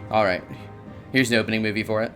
Alright, here's the opening movie for it.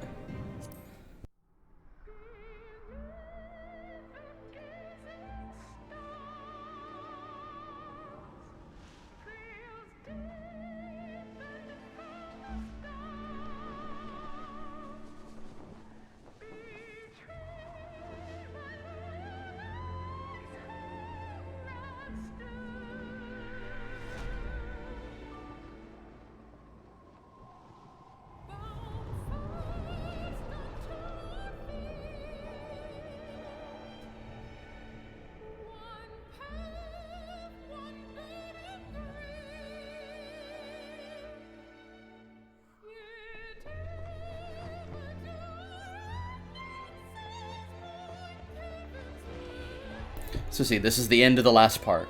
So see, this is the end of the last part.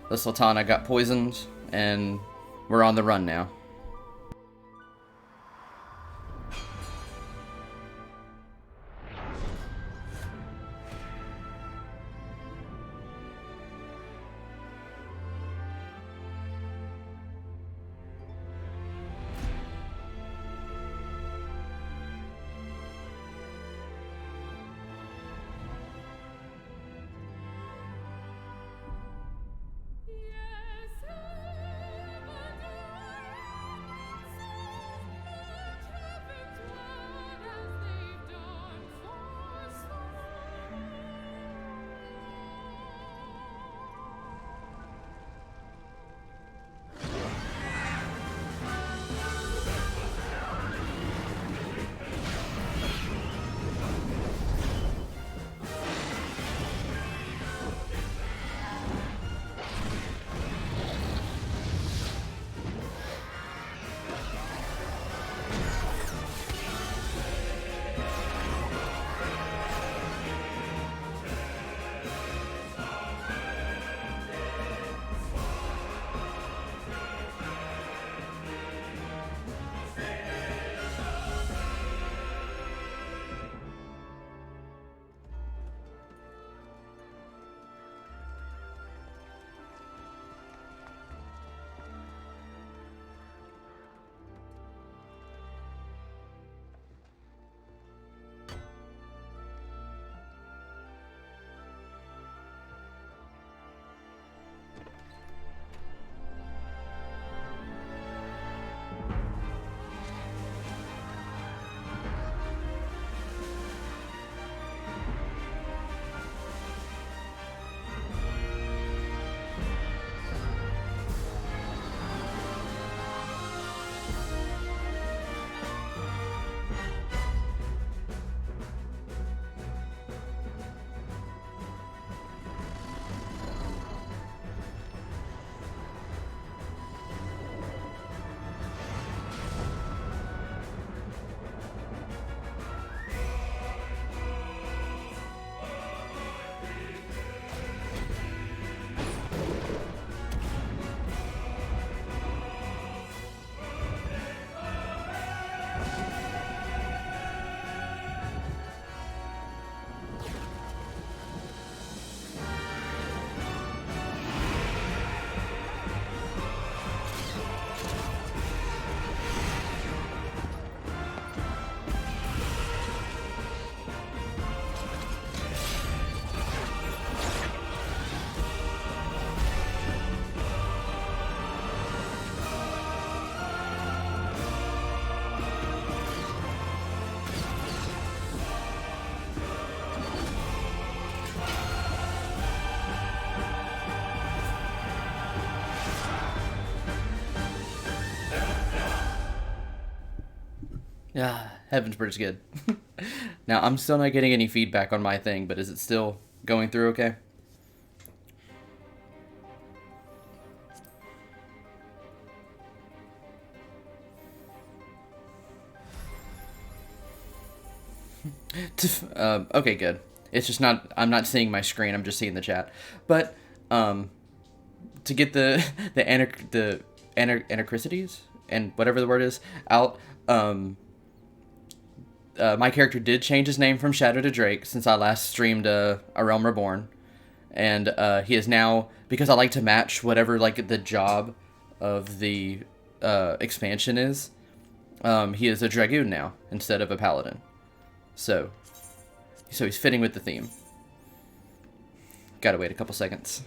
The Sultana got poisoned, and we're on the run now. Yeah, Heavenward's good. Now, I'm still not getting any feedback on my thing, but is it still going through okay? Okay, good. It's just not. I'm not seeing my screen. I'm just seeing the chat. But to get the anachronicities and whatever the word is out, my character did change his name from Shadow to Drake since I last streamed A Realm Reborn, and he is now, because I like to match whatever like the job of the expansion is. He is a dragoon now instead of a paladin. So he's fitting with the theme. Gotta wait a couple seconds.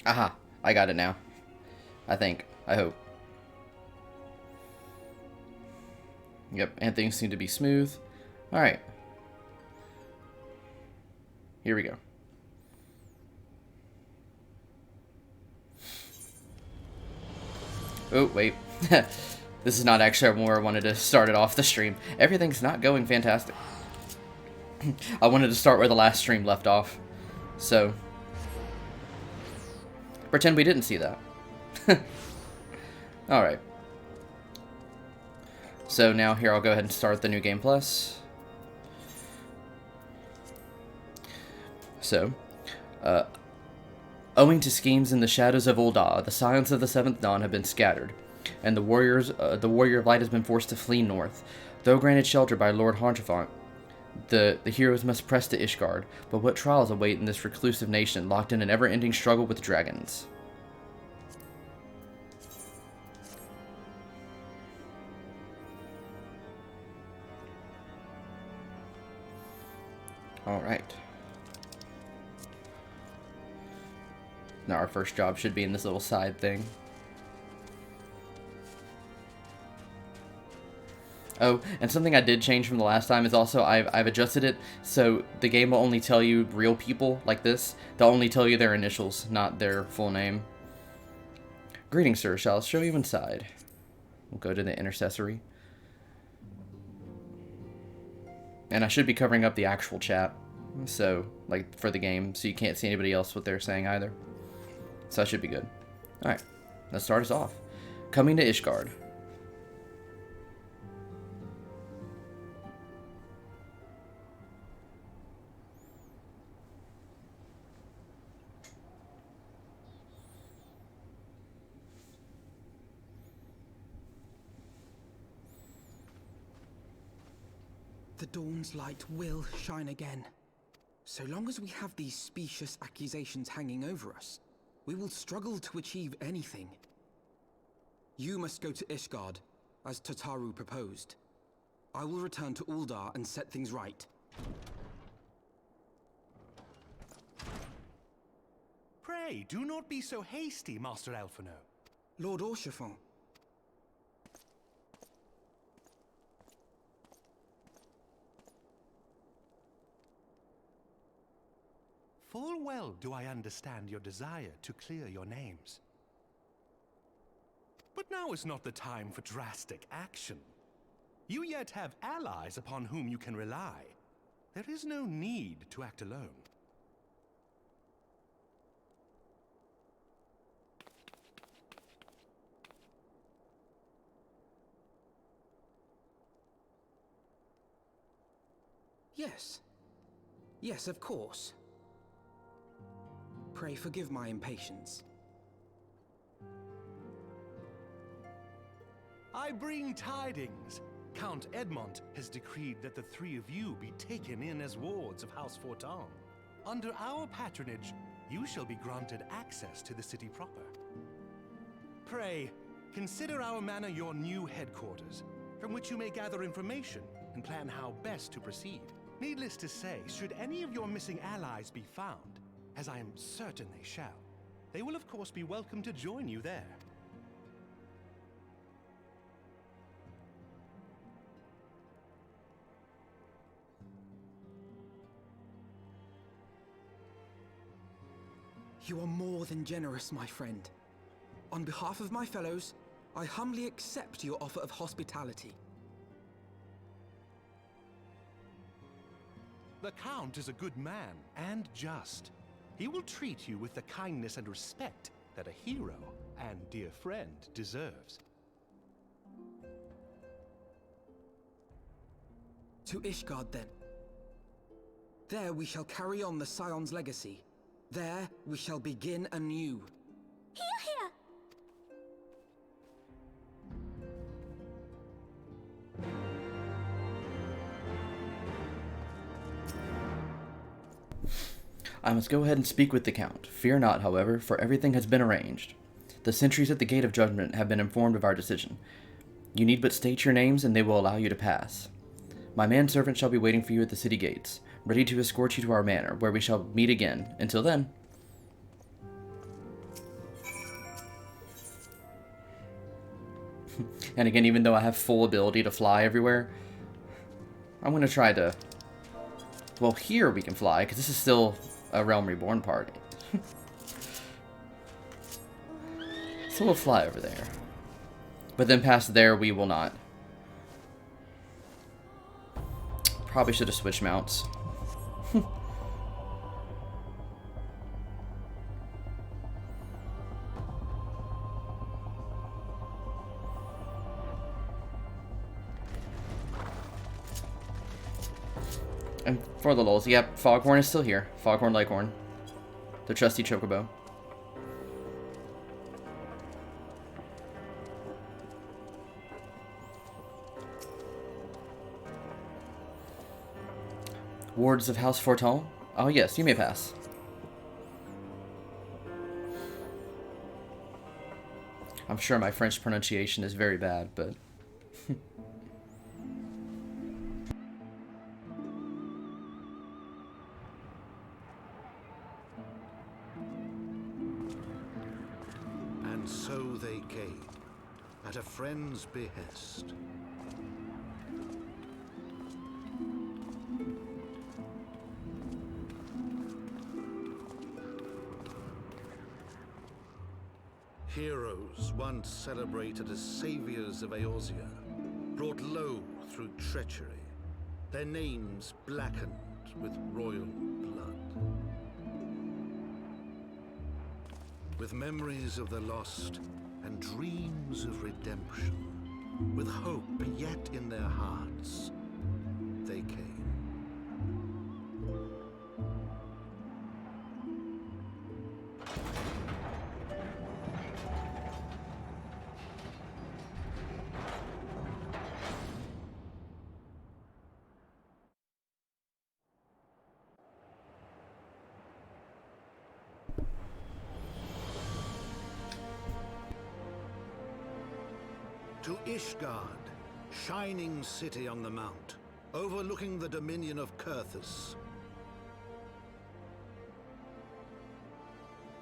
Aha, I got it now. I think. I hope. Yep, and things seem to be smooth. Alright. Here we go. Oh, wait. This is not actually where I wanted to start it off the stream. Everything's not going fantastic. I wanted to start where the last stream left off. So, pretend we didn't see that. Alright. So now here I'll go ahead and start the New Game Plus. So, owing to schemes in the shadows of Ul'dah, the Scions of the Seventh Dawn have been scattered, and the warrior of light has been forced to flee north. Though granted shelter by Lord Hontrafont, the heroes must press to Ishgard, but what trials await in this reclusive nation locked in an ever-ending struggle with dragons? Alright. Now our first job should be in this little side thing. Oh, and something I did change from the last time is also I've adjusted it so the game will only tell you real people like this. They'll only tell you their initials, not their full name. Greetings, sir. Shall I show you inside? We'll go to the intercessory. And I should be covering up the actual chat. So, like, for the game, so you can't see anybody else what they're saying either. So that should be good. Alright, let's start us off. Coming to Ishgard. The dawn's light will shine again. So long as we have these specious accusations hanging over us, we will struggle to achieve anything. You must go to Ishgard, as Tataru proposed. I will return to Ul'dah and set things right. Pray, do not be so hasty, Master Alphino. Lord Orchefort. Full well do I understand your desire to clear your names. But now is not the time for drastic action. You yet have allies upon whom you can rely. There is no need to act alone. Yes. Yes, of course. Pray forgive my impatience. I bring tidings. Count Edmont has decreed that the three of you be taken in as wards of House Fortan. Under our patronage, you shall be granted access to the city proper. Pray, consider our manor your new headquarters, from which you may gather information and plan how best to proceed. Needless to say, should any of your missing allies be found, as I am certain they shall, they will of course be welcome to join you there. You are more than generous, my friend. On behalf of my fellows, I humbly accept your offer of hospitality. The Count is a good man and just. He will treat you with the kindness and respect that a hero and dear friend deserves. To Ishgard, then. There we shall carry on the Scion's legacy. There we shall begin anew. Here, here! I must go ahead and speak with the Count. Fear not, however, for everything has been arranged. The sentries at the Gate of Judgment have been informed of our decision. You need but state your names, and they will allow you to pass. My manservant shall be waiting for you at the city gates, ready to escort you to our manor, where we shall meet again. Until then. And again, even though I have full ability to fly everywhere, I'm going to try to... Well, here we can fly, because this is still a Realm Reborn party. So we'll fly over there. But then past there, we will not. Probably should have switched mounts. And for the lulz, yep, Foghorn is still here. Foghorn Leghorn. The trusty chocobo. Wards of House Forton? Oh yes, you may pass. I'm sure my French pronunciation is very bad, but... And so they came, at a friend's behest. Heroes once celebrated as saviors of Eorzea, brought low through treachery, their names blackened with royal blood. With memories of the lost and dreams of redemption, with hope yet in their hearts, they came. To Ishgard, shining city on the mount, overlooking the dominion of Kurthus.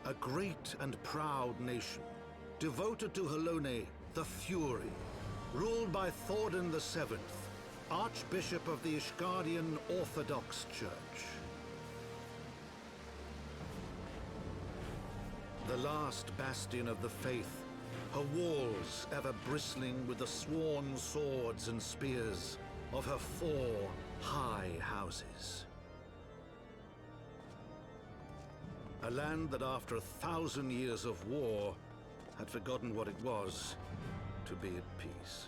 A great and proud nation, devoted to Halone, the Fury, ruled by Thordan VII, Archbishop of the Ishgardian Orthodox Church. The last bastion of the faith, her walls ever bristling with the sworn swords and spears of her 4 high houses. A land that after 1,000 years of war had forgotten what it was to be at peace.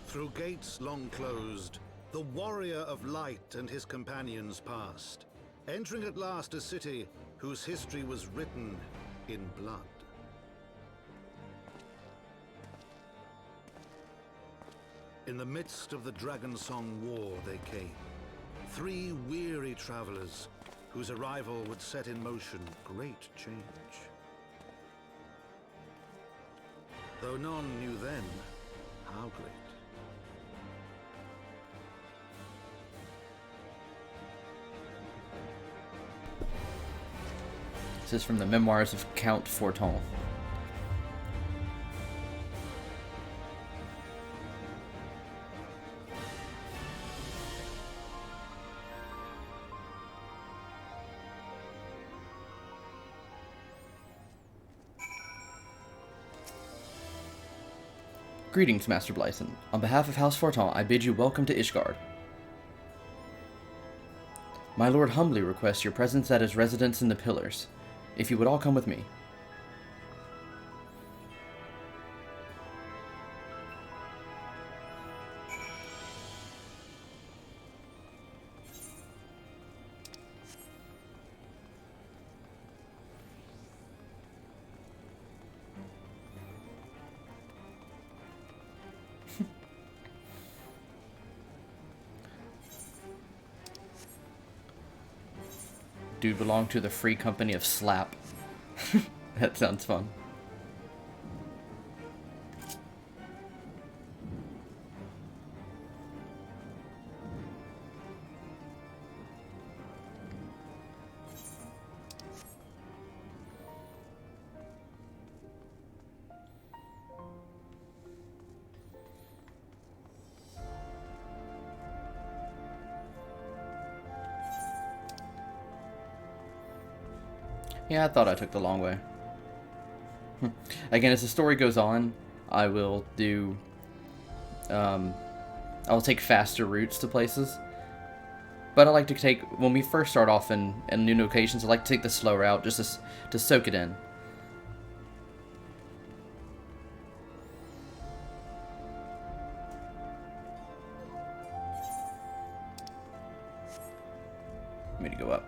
Through gates long closed, the warrior of light and his companions passed, entering at last a city whose history was written in blood. In the midst of the Dragonsong War they came, 3 weary travelers whose arrival would set in motion great change. Though none knew then how great. This is from the Memoirs of Count Forton. Greetings, Master Blyson. On behalf of House Forton, I bid you welcome to Ishgard. My lord humbly requests your presence at his residence in the Pillars. If you would all come with me. do belong to the Free Company of Slap. That sounds fun. Yeah, I thought I took the long way. Again, as the story goes on, I will do... I will take faster routes to places. But I like to take... When we first start off in new locations, I like to take the slow route just to soak it in. Let me to go up.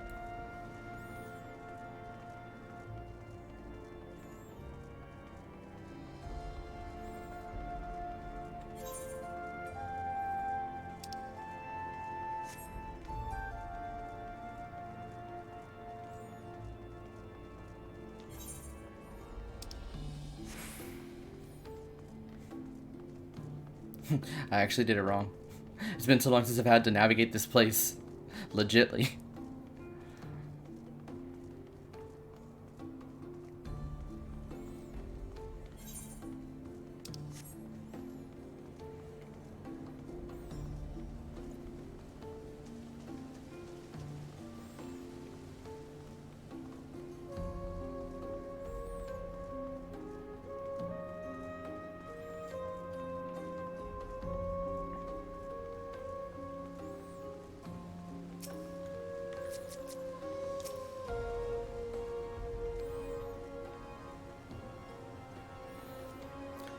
I actually did it wrong. It's been so long since I've had to navigate this place legitly.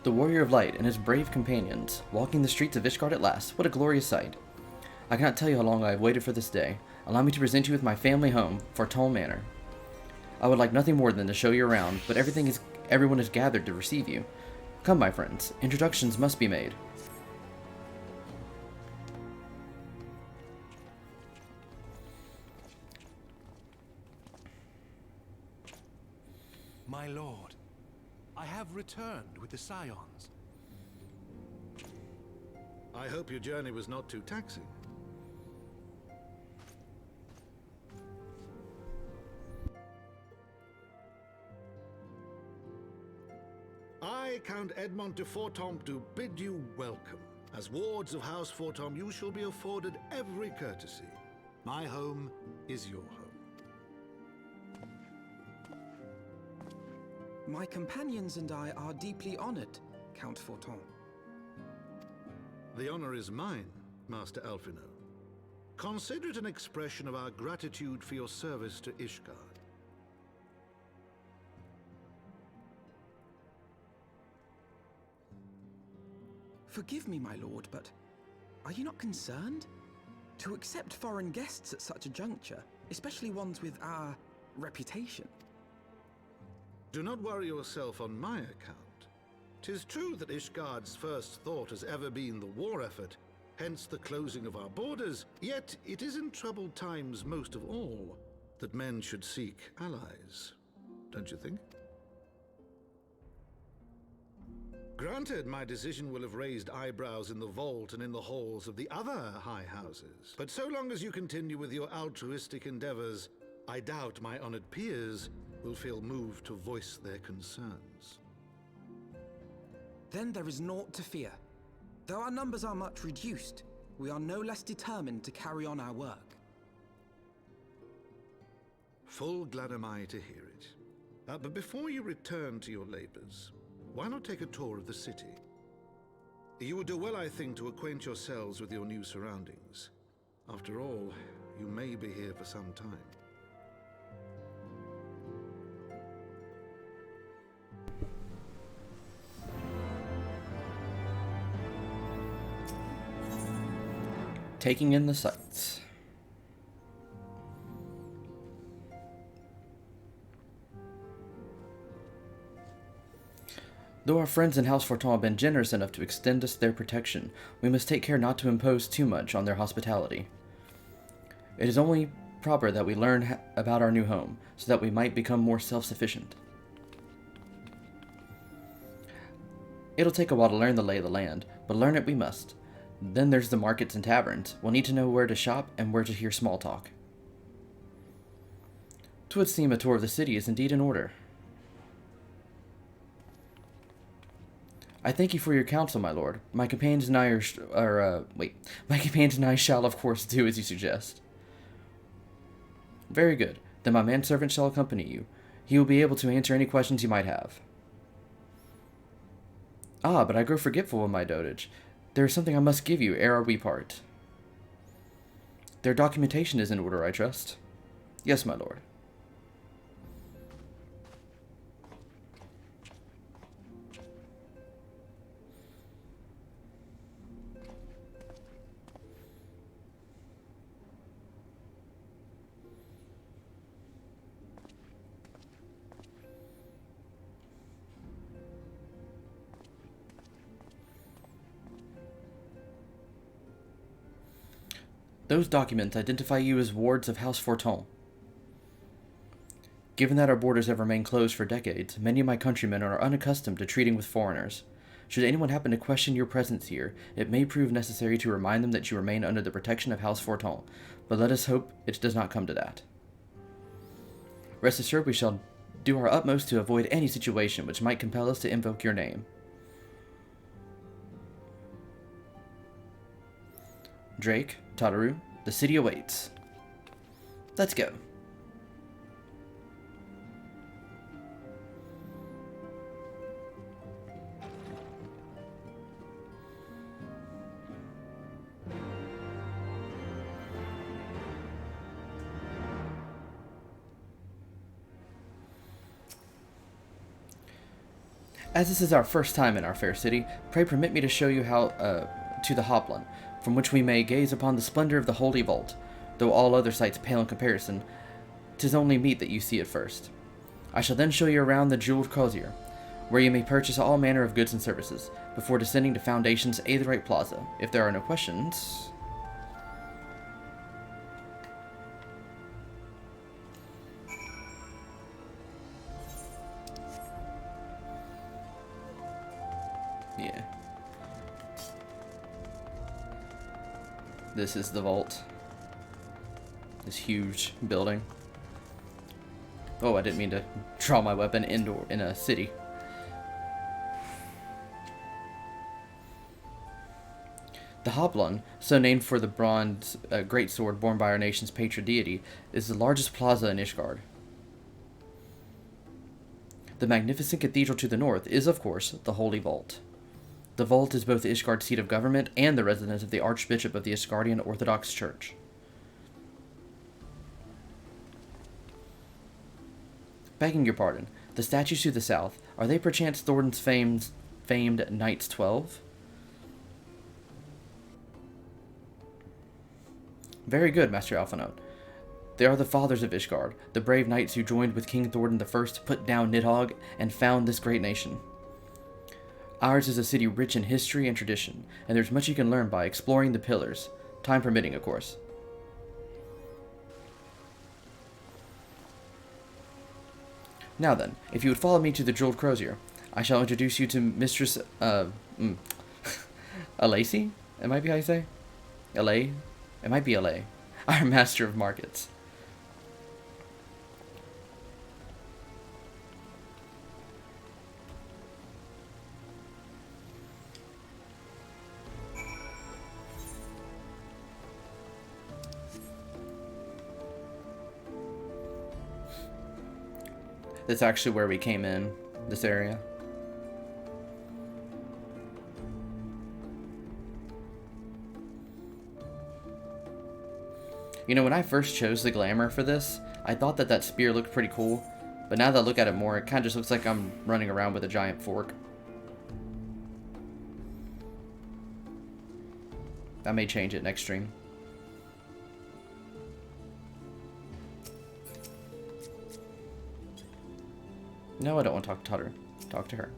The Warrior of Light and his brave companions, walking the streets of Ishgard at last. What a glorious sight. I cannot tell you how long I have waited for this day. Allow me to present you with my family home, Fortune Manor. I would like nothing more than to show you around, but everyone is gathered to receive you. Come, my friends, introductions must be made. My lord, I have returned with the Scions. I hope your journey was not too taxing. I, Count Edmond de Fortomp, do bid you welcome. As wards of House Fortomp, you shall be afforded every courtesy. My home is your home. My companions and I are deeply honored, Count Forton. The honor is mine, Master Alphino. Consider it an expression of our gratitude for your service to Ishgard. Forgive me, my lord, but are you not concerned? To accept foreign guests at such a juncture, especially ones with our reputation. Do not worry yourself on my account. 'Tis true that Ishgard's first thought has ever been the war effort, hence the closing of our borders, yet it is in troubled times most of all that men should seek allies. Don't you think? Granted, my decision will have raised eyebrows in the vault and in the halls of the other high houses. But so long as you continue with your altruistic endeavors, I doubt my honored peers will feel moved to voice their concerns. Then there is naught to fear. Though our numbers are much reduced, we are no less determined to carry on our work. Full glad am I to hear it. But before you return to your labors, why not take a tour of the city? You would do well, I think, to acquaint yourselves with your new surroundings. After all, you may be here for some time. Taking in the sights. Though our friends in House Fortin have been generous enough to extend us their protection, we must take care not to impose too much on their hospitality. It is only proper that we learn about our new home, so that we might become more self-sufficient. It'll take a while to learn the lay of the land, but learn it we must. Then there's the markets and taverns. We'll need to know where to shop and where to hear small talk. 'Twould seem a tour of the city is indeed in order. I thank you for your counsel, my lord. My companions and I my companions and I shall of course do as you suggest. Very good. Then my manservant shall accompany you. He will be able to answer any questions you might have. Ah, but I grow forgetful of my dotage. There is something I must give you ere we part. Their documentation is in order, I trust. Yes, my lord. Those documents identify you as wards of House Forton. Given that our borders have remained closed for decades, many of my countrymen are unaccustomed to treating with foreigners. Should anyone happen to question your presence here, it may prove necessary to remind them that you remain under the protection of House Forton, but let us hope it does not come to that. Rest assured we shall do our utmost to avoid any situation which might compel us to invoke your name. Drake, Tataru, the city awaits. Let's go. As this is our first time in our fair city, pray permit me to show you how to the Hoplon, from which we may gaze upon the splendor of the Holy Vault. Though all other sights pale in comparison, 'tis only meet that you see it first. I shall then show you around the jeweled crozier, where you may purchase all manner of goods and services, before descending to Foundation's Aetherite Plaza. If there are no questions... Yeah. This is the vault. This huge building. Oh, I didn't mean to draw my weapon indoor in a city. The Hoplon, so named for the bronze greatsword borne by our nation's patron deity, is the largest plaza in Ishgard. The magnificent cathedral to the north is, of course, the Holy Vault. The vault is both Ishgard's seat of government and the residence of the Archbishop of the Ishgardian Orthodox Church. Begging your pardon, the statues to the south, are they perchance Thornton's famed Knights 12? Very good, Master Alphinaud. They are the fathers of Ishgard, the brave knights who joined with King Thornton I to put down Nidhogg and found this great nation. Ours is a city rich in history and tradition, and there's much you can learn by exploring the pillars, time permitting, of course. Now then, if you would follow me to the Jeweled Crozier, I shall introduce you to Mistress, Alacy? It might be how you say? Alay? It might be Alay. Our Master of Markets. That's actually where we came in, this area. You know, when I first chose the glamour for this, I thought that that spear looked pretty cool, but now that I look at it more, it kind of just looks like I'm running around with a giant fork. I may change it next stream. No, I don't want to talk to her. Talk to her.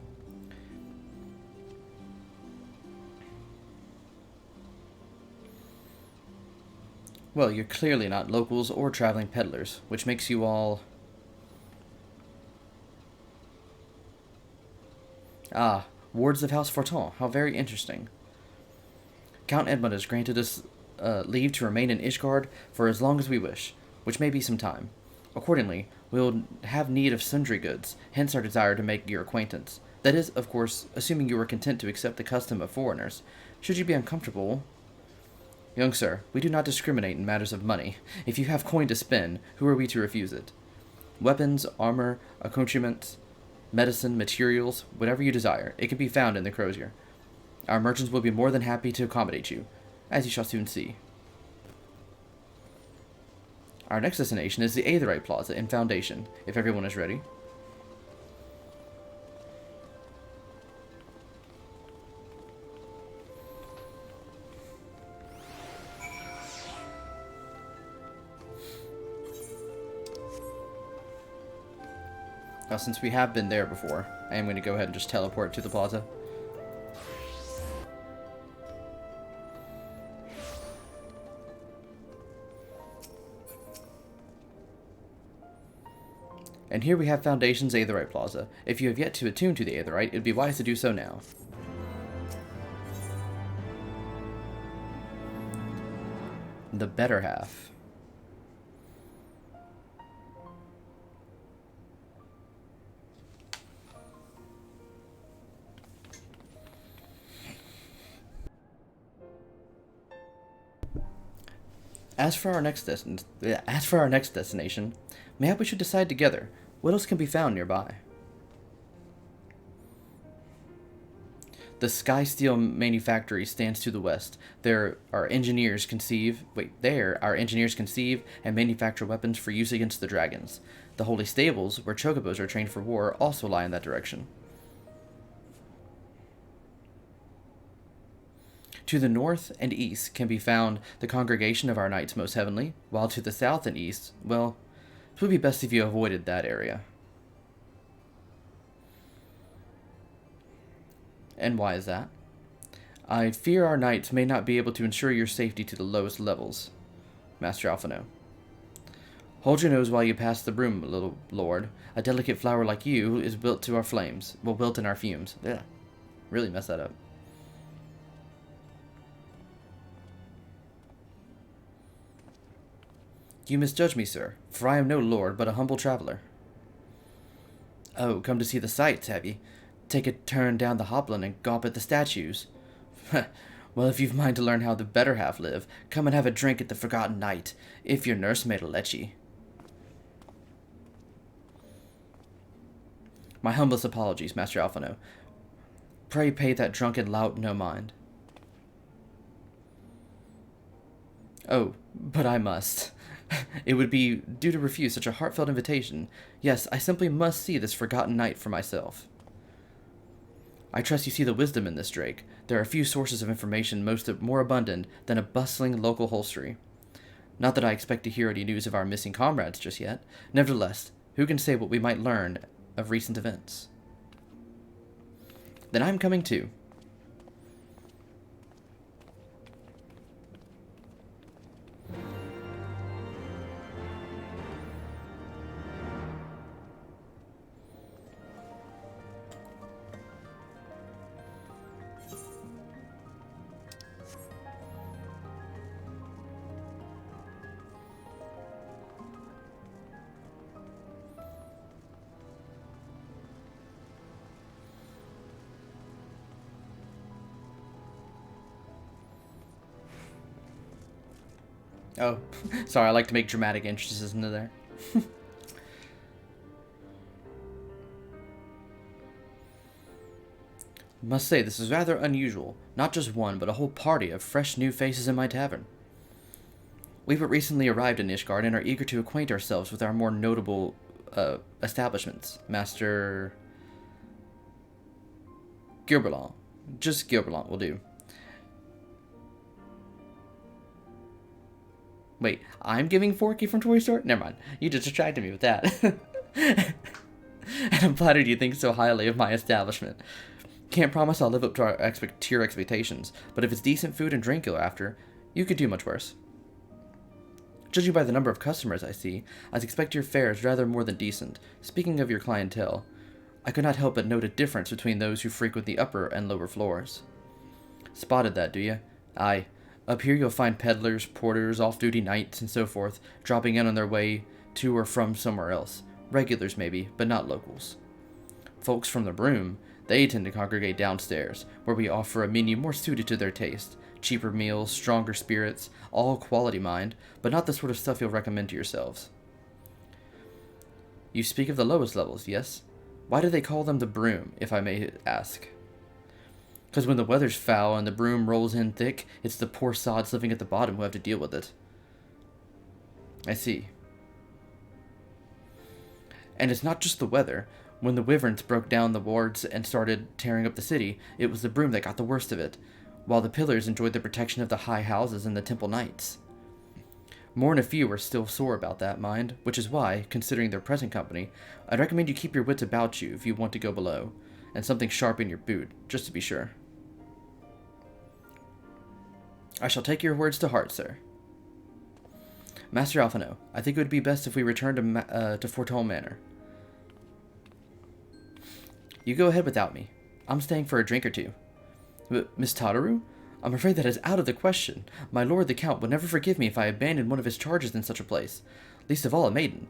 Well, you're clearly not locals or traveling peddlers, which makes you all... Ah, wards of House Fortin. How very interesting. Count Edmund has granted us leave to remain in Ishgard for as long as we wish, which may be some time. Accordingly, we will have need of sundry goods, hence our desire to make your acquaintance. That is, of course, assuming you are content to accept the custom of foreigners. Should you be uncomfortable... Young sir, we do not discriminate in matters of money. If you have coin to spend, who are we to refuse it? Weapons, armor, accoutrements, medicine, materials, whatever you desire, it can be found in the crozier. Our merchants will be more than happy to accommodate you, as you shall soon see. Our next destination is the Aetherite Plaza in Foundation, if everyone is ready. Now, since we have been there before, I am going to go ahead and just teleport to the plaza. And here we have Foundation's Aetherite Plaza. If you have yet to attune to the Aetherite, it would be wise to do so now. The better half. As for our next destination, mayhap we should decide together what else can be found nearby. The Sky Steel Manufactory stands to the west. There our engineers conceive and manufacture weapons for use against the dragons. The Holy Stables, where chocobos are trained for war, also lie in that direction. To the north and east can be found the congregation of our Knights Most Heavenly, while to the south and east, well, it would be best if you avoided that area. And why is that? I fear our knights may not be able to ensure your safety to the lowest levels, Master Alphino. Hold your nose while you pass the broom, little lord. A delicate flower like you is built in our fumes. Yeah, really messed that up. You misjudge me, sir, for I am no lord, but a humble traveler. Oh, come to see the sights, have ye? Take a turn down the Hoplin and gawp at the statues. Well, if you've mind to learn how the better half live, come and have a drink at the Forgotten Knight, if your nursemaid'll let ye. My humblest apologies, Master Alphino. Pray pay that drunken lout no mind. Oh, but I must. It would be due to refuse such a heartfelt invitation. Yes, I simply must see this Forgotten Knight for myself. I trust you see the wisdom in this, Drake. There are few sources of information more abundant than a bustling local hostelry. Not that I expect to hear any news of our missing comrades just yet. Nevertheless, who can say what we might learn of recent events? Then I'm coming too. Oh, sorry, I like to make dramatic entrances into there. Must say, this is rather unusual. Not just one, but a whole party of fresh new faces in my tavern. We but recently arrived in Ishgard and are eager to acquaint ourselves with our more notable establishments. Master Gilberlant. Just Gilberlant will do. Wait, I'm giving Forky from Toy Store? Never mind. You just distracted me with that. And I'm flattered you think so highly of my establishment. Can't promise I'll live up to your expectations, but if it's decent food and drink you're after, you could do much worse. Judging by the number of customers I see, I expect your fare is rather more than decent. Speaking of your clientele, I could not help but note a difference between those who frequent the upper and lower floors. Spotted that, do you? Aye. Up here you'll find peddlers, porters, off-duty knights, and so forth, dropping in on their way to or from somewhere else. Regulars, maybe, but not locals. Folks from the Broom, they tend to congregate downstairs, where we offer a menu more suited to their taste. Cheaper meals, stronger spirits, all quality mind, but not the sort of stuff you'll recommend to yourselves. You speak of the lowest levels, yes? Why do they call them the Broom, if I may ask? Because when the weather's foul and the broom rolls in thick, it's the poor sods living at the bottom who have to deal with it. I see. And it's not just the weather. When the wyverns broke down the wards and started tearing up the city, it was the broom that got the worst of it, while the pillars enjoyed the protection of the high houses and the temple knights. More than a few are still sore about that, mind, which is why, considering their present company, I'd recommend you keep your wits about you if you want to go below, and something sharp in your boot, just to be sure. I shall take your words to heart, sir. Master Alphino, I think it would be best if we return to Fortune Manor. You go ahead without me. I'm staying for a drink or two. Miss Tataru? I'm afraid that is out of the question. My lord the Count would never forgive me if I abandoned one of his charges in such a place. Least of all a maiden.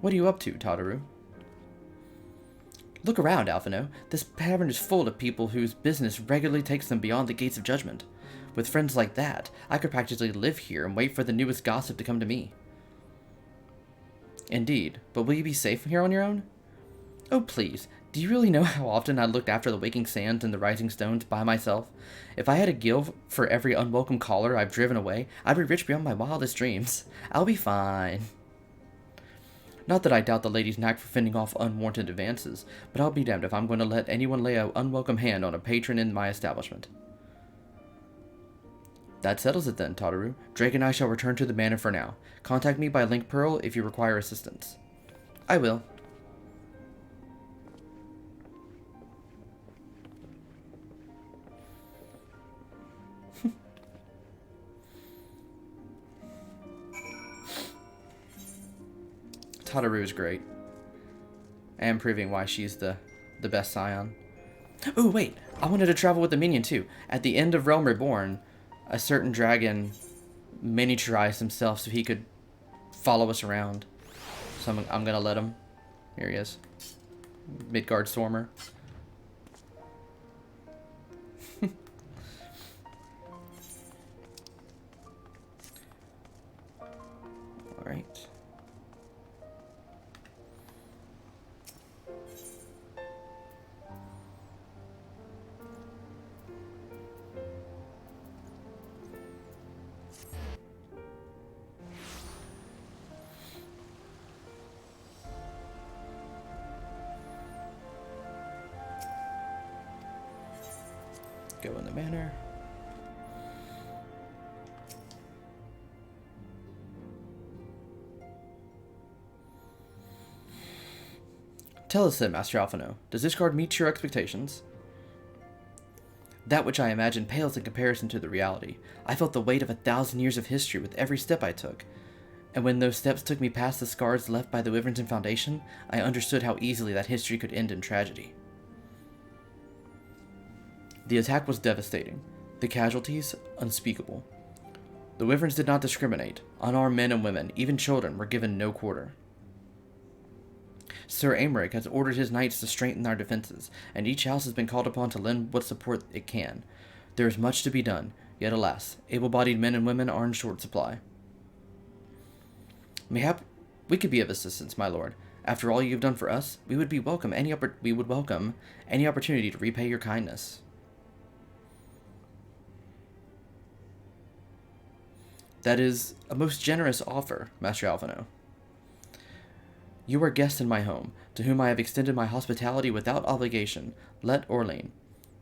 What are you up to, Tataru? Look around, Alphino. This tavern is full of people whose business regularly takes them beyond the gates of judgment. With friends like that, I could practically live here and wait for the newest gossip to come to me. Indeed, but will you be safe here on your own? Oh, please. Do you really know how often I looked after the waking sands and the rising stones by myself? If I had a gill for every unwelcome caller I've driven away, I'd be rich beyond my wildest dreams. I'll be fine. Not that I doubt the lady's knack for fending off unwarranted advances, but I'll be damned if I'm going to let anyone lay an unwelcome hand on a patron in my establishment. That settles it then, Tataru. Drake and I shall return to the manor for now. Contact me by Link Pearl if you require assistance. I will. Tataru is great. And proving why she's the best scion. Oh, wait. I wanted to travel with the minion, too. At the end of Realm Reborn, a certain dragon miniaturized himself so he could follow us around. So I'm going to let him. Here he is. Midgard Stormer. Alright. Go in the manor. Tell us then, Master Alphino, does this guard meet your expectations? That which I imagine pales in comparison to the reality. I felt the weight of 1,000 years of history with every step I took. And when those steps took me past the scars left by the Wyverns and Foundation, I understood how easily that history could end in tragedy. The attack was devastating. The casualties, unspeakable. The Wyverns did not discriminate. Unarmed men and women, even children, were given no quarter. Sir Aymeric has ordered his knights to strengthen our defenses, and each house has been called upon to lend what support it can. There is much to be done, yet alas, able-bodied men and women are in short supply. Mayhap we could be of assistance, my lord. After all you have done for us, we would welcome any opportunity to repay your kindness. That is a most generous offer, Master Alphino. You are guests in my home, to whom I have extended my hospitality without obligation, let or lien.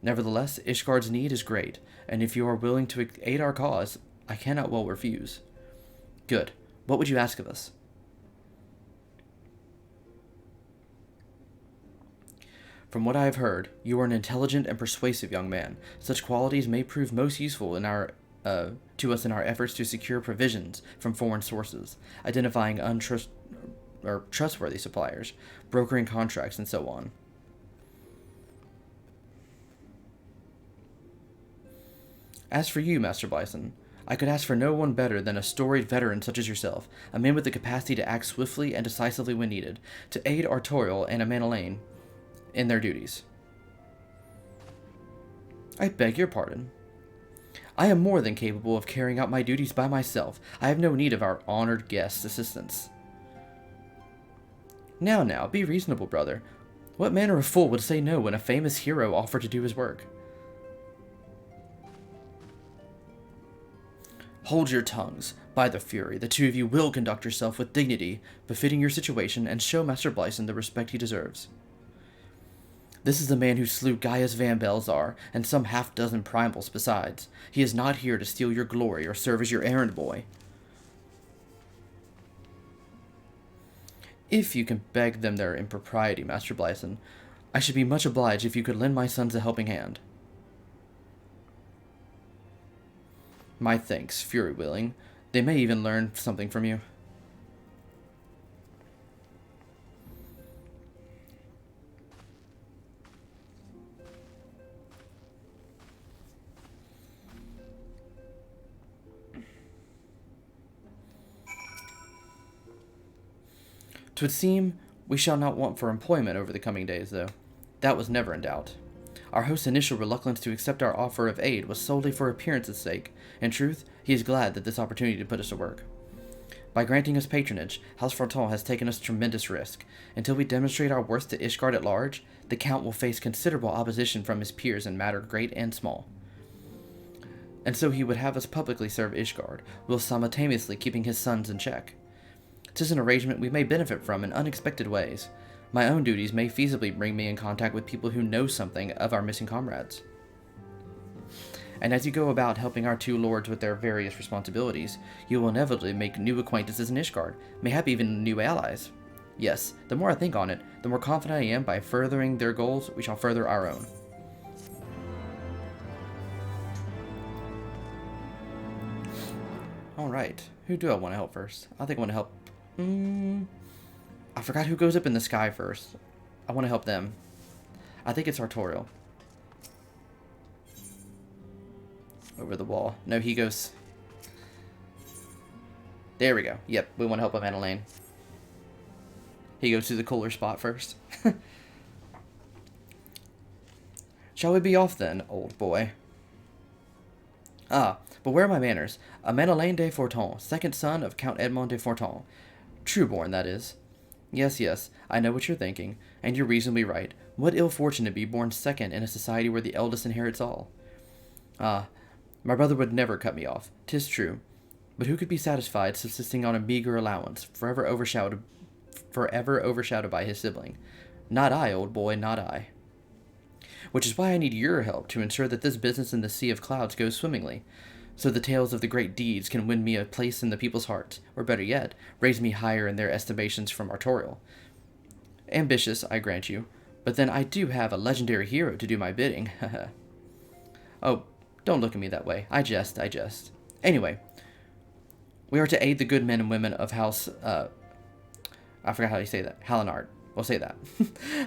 Nevertheless, Ishgard's need is great, and if you are willing to aid our cause, I cannot well refuse. Good. What would you ask of us? From what I have heard, you are an intelligent and persuasive young man. Such qualities may prove most useful in our to us in our efforts to secure provisions from foreign sources, identifying trustworthy suppliers, brokering contracts, and so on. As for you, Master Bison, I could ask for no one better than a storied veteran such as yourself, a man with the capacity to act swiftly and decisively when needed, to aid Artorial and Amanelaine in their duties. I beg your pardon. I am more than capable of carrying out my duties by myself. I have no need of our honored guest's assistance. Now, be reasonable, brother. What manner of fool would say no when a famous hero offered to do his work? Hold your tongues. By the Fury, the two of you will conduct yourself with dignity, befitting your situation, and show Master Blyson the respect he deserves. This is the man who slew Gaius Van Belzar, and some half-dozen primals besides. He is not here to steal your glory or serve as your errand boy. If you can beg them their impropriety, Master Blyson, I should be much obliged if you could lend my sons a helping hand. My thanks, Fury willing. They may even learn something from you. Twould seem we shall not want for employment over the coming days, though. That was never in doubt. Our host's initial reluctance to accept our offer of aid was solely for appearance's sake. In truth, he is glad that this opportunity to put us to work. By granting us patronage, House Forton has taken us tremendous risk. Until we demonstrate our worth to Ishgard at large, the Count will face considerable opposition from his peers in matter great and small. And so he would have us publicly serve Ishgard, while simultaneously keeping his sons in check. 'Tis an arrangement we may benefit from in unexpected ways. My own duties may feasibly bring me in contact with people who know something of our missing comrades. And as you go about helping our two lords with their various responsibilities, you will inevitably make new acquaintances in Ishgard, mayhap even new allies. Yes, the more I think on it, the more confident I am by furthering their goals, we shall further our own. Alright, who do I want to help first? I think I want to help... I forgot who goes up in the sky first. I want to help them. I think it's Artorial. Over the wall. No, he goes... There we go. Yep, we want to help Amanelaine. He goes to the cooler spot first. Shall we be off then, old boy? Ah, but where are my manners? Amanelaine de Forton, second son of Count Edmond de Forton. Trueborn, that is. Yes, I know what you're thinking, and you're reasonably right. What ill fortune to be born second in a society where the eldest inherits all. Ah, my brother would never cut me off, 'tis true. But who could be satisfied subsisting on a meager allowance, forever overshadowed by his sibling? Not I, old boy, not I. Which is why I need your help to ensure that this business in the Sea of Clouds goes swimmingly, so the tales of the great deeds can win me a place in the people's hearts, or better yet, raise me higher in their estimations from Artorial. Ambitious, I grant you, but then I do have a legendary hero to do my bidding. Oh, don't look at me that way. I jest. Anyway, we are to aid the good men and women of House, I forgot how you say that. Hallinard. We'll say that.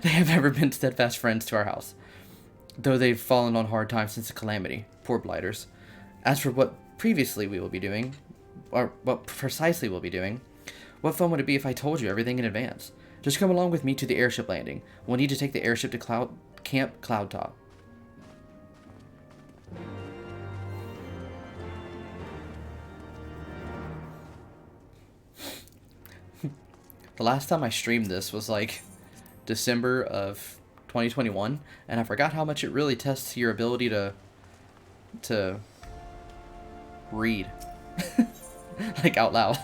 They have ever been steadfast friends to our house, though they've fallen on hard times since the calamity. Poor blighters. As for what precisely we'll be doing, what fun would it be if I told you everything in advance? Just come along with me to the airship landing. We'll need to take the airship to Camp Cloudtop. The last time I streamed this was like December of 2021, and I forgot how much it really tests your ability to read like out loud.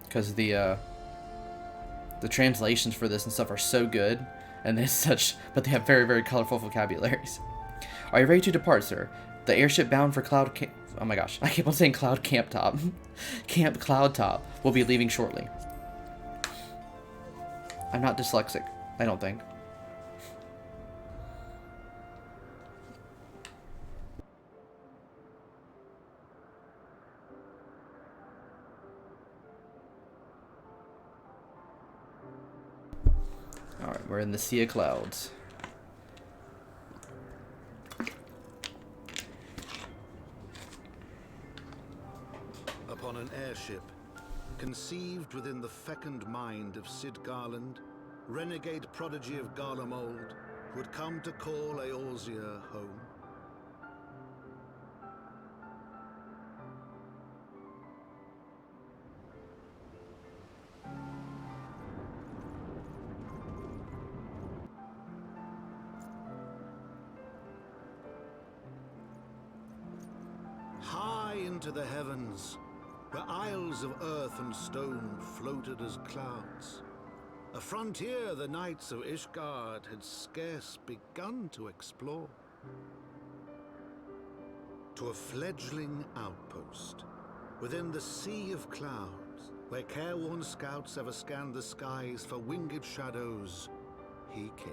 Because the translations for this and stuff are so good, and but they have very, very colorful vocabularies. Are you ready to depart, sir? The airship bound for oh my gosh, I keep on saying Camp Cloudtop will be leaving shortly. I'm not dyslexic, I don't think. Alright, we're in the Sea of Clouds. Upon an airship, conceived within the fecund mind of Sid Garland, renegade prodigy of Garlemald, who had come to call Eorzea home. High into the heavens, where isles of earth and stone floated as clouds, a frontier the knights of Ishgard had scarce begun to explore. To a fledgling outpost, within the Sea of Clouds, where careworn scouts ever scanned the skies for winged shadows, he came.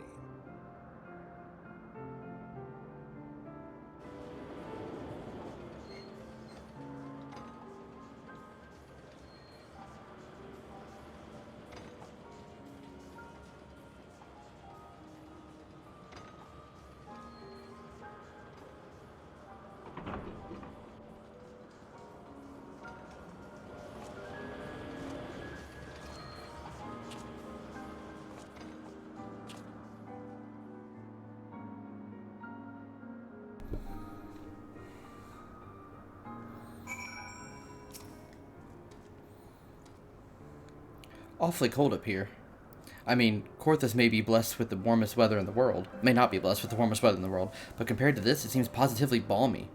Awfully cold up here. I mean, Korthus may be blessed with the warmest weather in the world. May not be blessed with the warmest weather in the world, but compared to this, it seems positively balmy.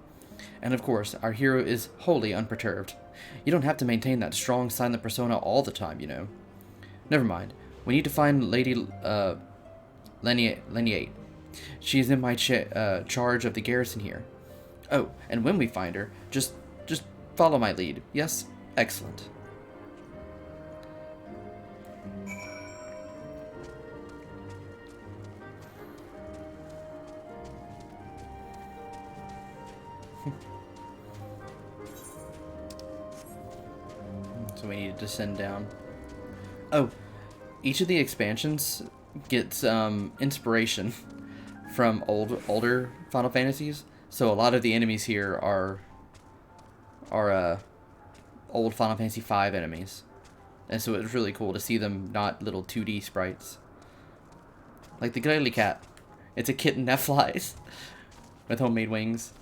And of course, our hero is wholly unperturbed. You don't have to maintain that strong, silent persona all the time, you know. Never mind. We need to find Lady Leniate. She is in my charge of the garrison here. Oh, and when we find her, just follow my lead. Yes? Excellent. So we need to descend down. Oh, each of the expansions gets inspiration from older Final Fantasies. So a lot of the enemies here are old Final Fantasy V enemies, and so it's really cool to see them not little 2D sprites. Like the Glalie cat, it's a kitten that flies with homemade wings.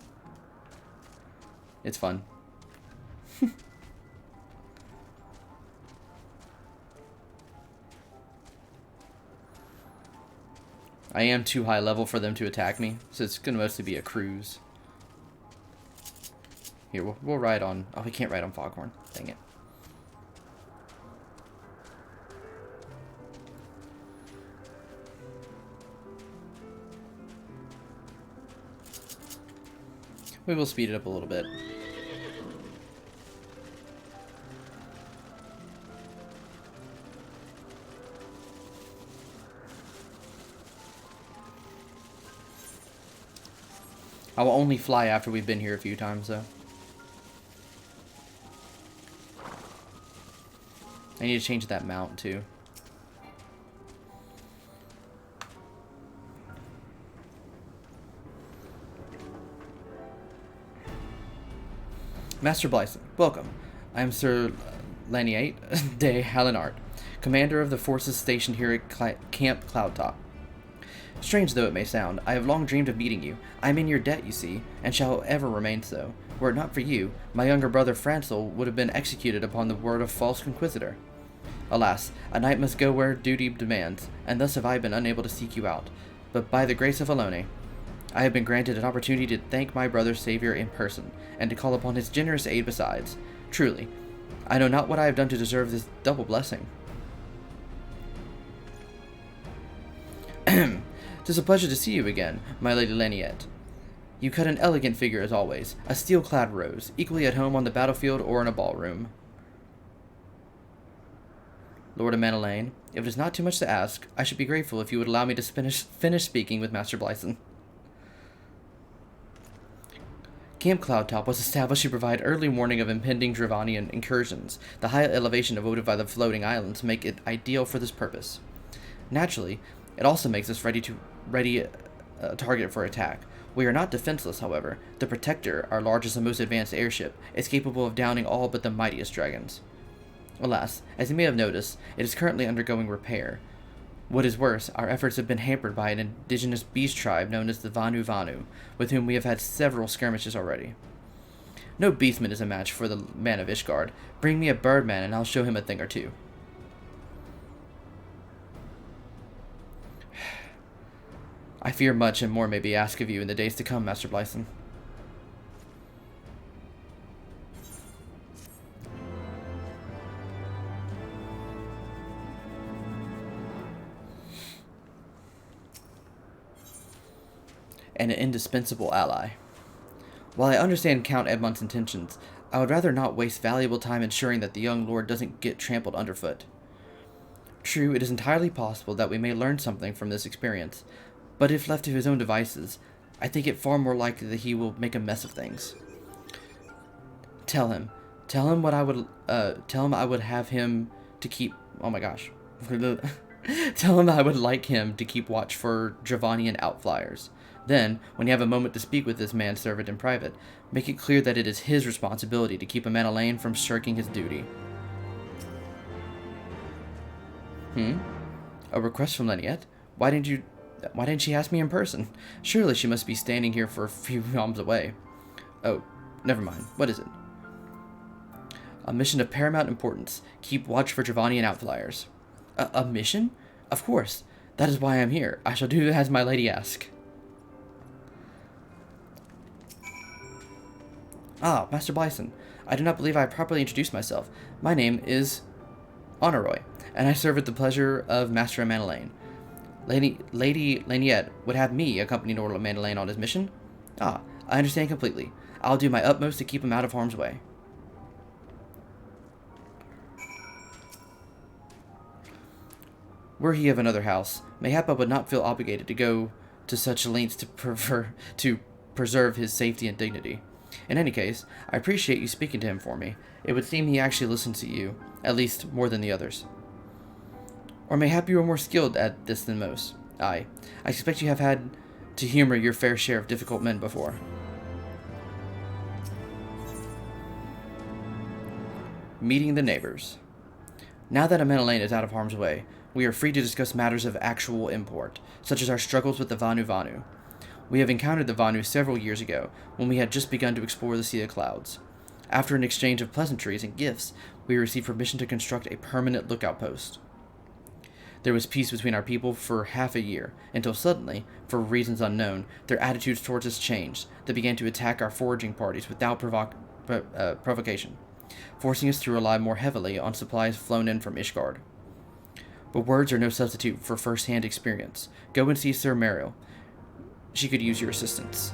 It's fun. I am too high level for them to attack me, so it's gonna mostly be a cruise. Here, we'll ride on... Oh, we can't ride on Foghorn. Dang it. We will speed it up a little bit. I will only fly after we've been here a few times, though. I need to change that mount, too. Master Blyson, welcome. I am Sir Leniate de Halinart, commander of the forces stationed here at Camp Cloudtop. Strange though it may sound, I have long dreamed of meeting you. I am in your debt, you see, and shall ever remain so. Were it not for you, my younger brother Francel would have been executed upon the word of false conquisitor. Alas, a knight must go where duty demands, and thus have I been unable to seek you out. But by the grace of Alone, I have been granted an opportunity to thank my brother's savior in person, and to call upon his generous aid besides. Truly, I know not what I have done to deserve this double blessing. 'Tis a pleasure to see you again, my Lady Leniette. You cut an elegant figure as always, a steel-clad rose, equally at home on the battlefield or in a ballroom. Lord of Manalaine. If it is not too much to ask, I should be grateful if you would allow me to finish speaking with Master Blyson. Camp Cloudtop was established to provide early warning of impending Dravanian incursions. The high elevation afforded by the floating islands make it ideal for this purpose. Naturally, it also makes us ready target for attack. We are not defenseless, however. The Protector, our largest and most advanced airship, is capable of downing all but the mightiest dragons. Alas, as you may have noticed, it is currently undergoing repair. What is worse, our efforts have been hampered by an indigenous beast tribe known as the Vanu Vanu, with whom we have had several skirmishes already. No beastman is a match for the man of Ishgard. Bring me a birdman and I'll show him a thing or two. I fear much and more may be asked of you in the days to come, Master Blyson. And an indispensable ally. While I understand Count Edmond's intentions, I would rather not waste valuable time ensuring that the young lord doesn't get trampled underfoot. True, it is entirely possible that we may learn something from this experience, but if left to his own devices, I think it far more likely that he will make a mess of things. Tell him what I would, tell him I would have him to keep, oh my gosh. Tell him I would like him to keep watch for Dravanian outflyers. Then, when you have a moment to speak with this manservant in private, make it clear that it is his responsibility to keep a Manalaine from shirking his duty. A request from Lynette? Why didn't she ask me in person? Surely she must be standing here for a few realms away. Oh, never mind. What is it? A mission of paramount importance. Keep watch for Dravanian outflyers. A mission? Of course. That is why I am here. I shall do as my lady asks. Ah, Master Blyson. I do not believe I have properly introduced myself. My name is Honoroy, and I serve at the pleasure of Master Manalaine. Lady Lynette would have me accompany Lord Manalaine on his mission? Ah, I understand completely. I'll do my utmost to keep him out of harm's way. Were he of another house, mayhap I would not feel obligated to go to such lengths to preserve his safety and dignity. In any case, I appreciate you speaking to him for me. It would seem he actually listens to you, at least more than the others. Or mayhap you are more skilled at this than most. Aye, I suspect you have had to humor your fair share of difficult men before. Meeting the neighbors. Now that Manalaine is out of harm's way, we are free to discuss matters of actual import, such as our struggles with the Vanu Vanu. We have encountered the Vanu several years ago, when we had just begun to explore the Sea of Clouds. After an exchange of pleasantries and gifts, we received permission to construct a permanent lookout post. There was peace between our people for half a year, until suddenly, for reasons unknown, their attitudes towards us changed. They began to attack our foraging parties without provocation, forcing us to rely more heavily on supplies flown in from Ishgard. But words are no substitute for first-hand experience. Go and see Sir Mariel. She could use your assistance.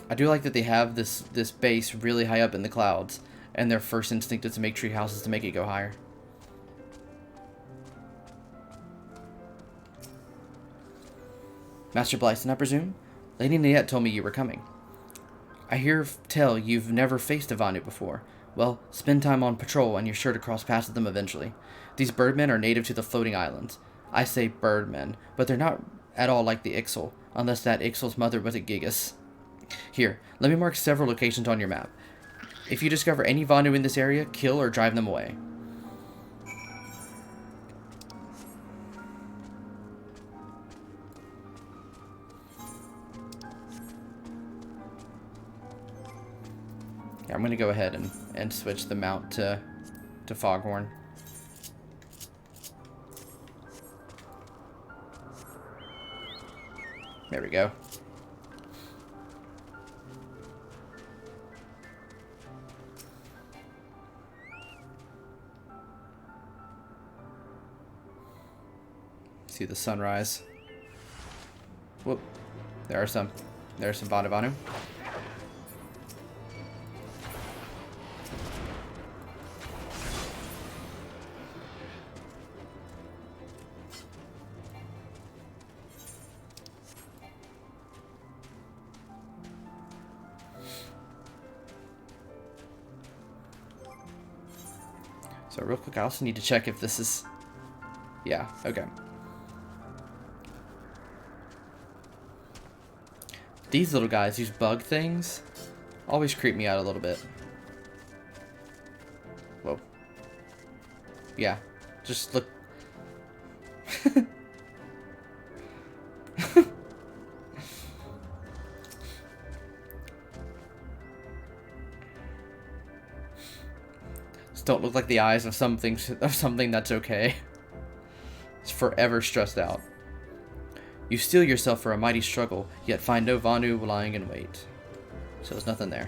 I do like that they have this base really high up in the clouds, and their first instinct is to make tree houses to make it go higher. Master Blyson, I presume? Lady Lynette told me you were coming. I hear tell you've never faced a Vanu before. Well, spend time on patrol and you're sure to cross paths with them eventually. These birdmen are native to the floating islands. I say birdmen, but they're not at all like the Ixal, unless that Ixal's mother was a Gigas. Here, let me mark several locations on your map. If you discover any Vanu in this area, kill or drive them away. Yeah, I'm going to go ahead and switch the mount to Foghorn. There we go. See the sunrise. Whoop. There's some Vanu Vanu. So real quick, I also need to check if this is... Yeah, okay. These little guys, these bug things, always creep me out a little bit. Whoa. Yeah, just look... Just don't look like the eyes of something that's okay. It's forever stressed out. You steel yourself for a mighty struggle, yet find no Vanu lying in wait. So there's nothing there.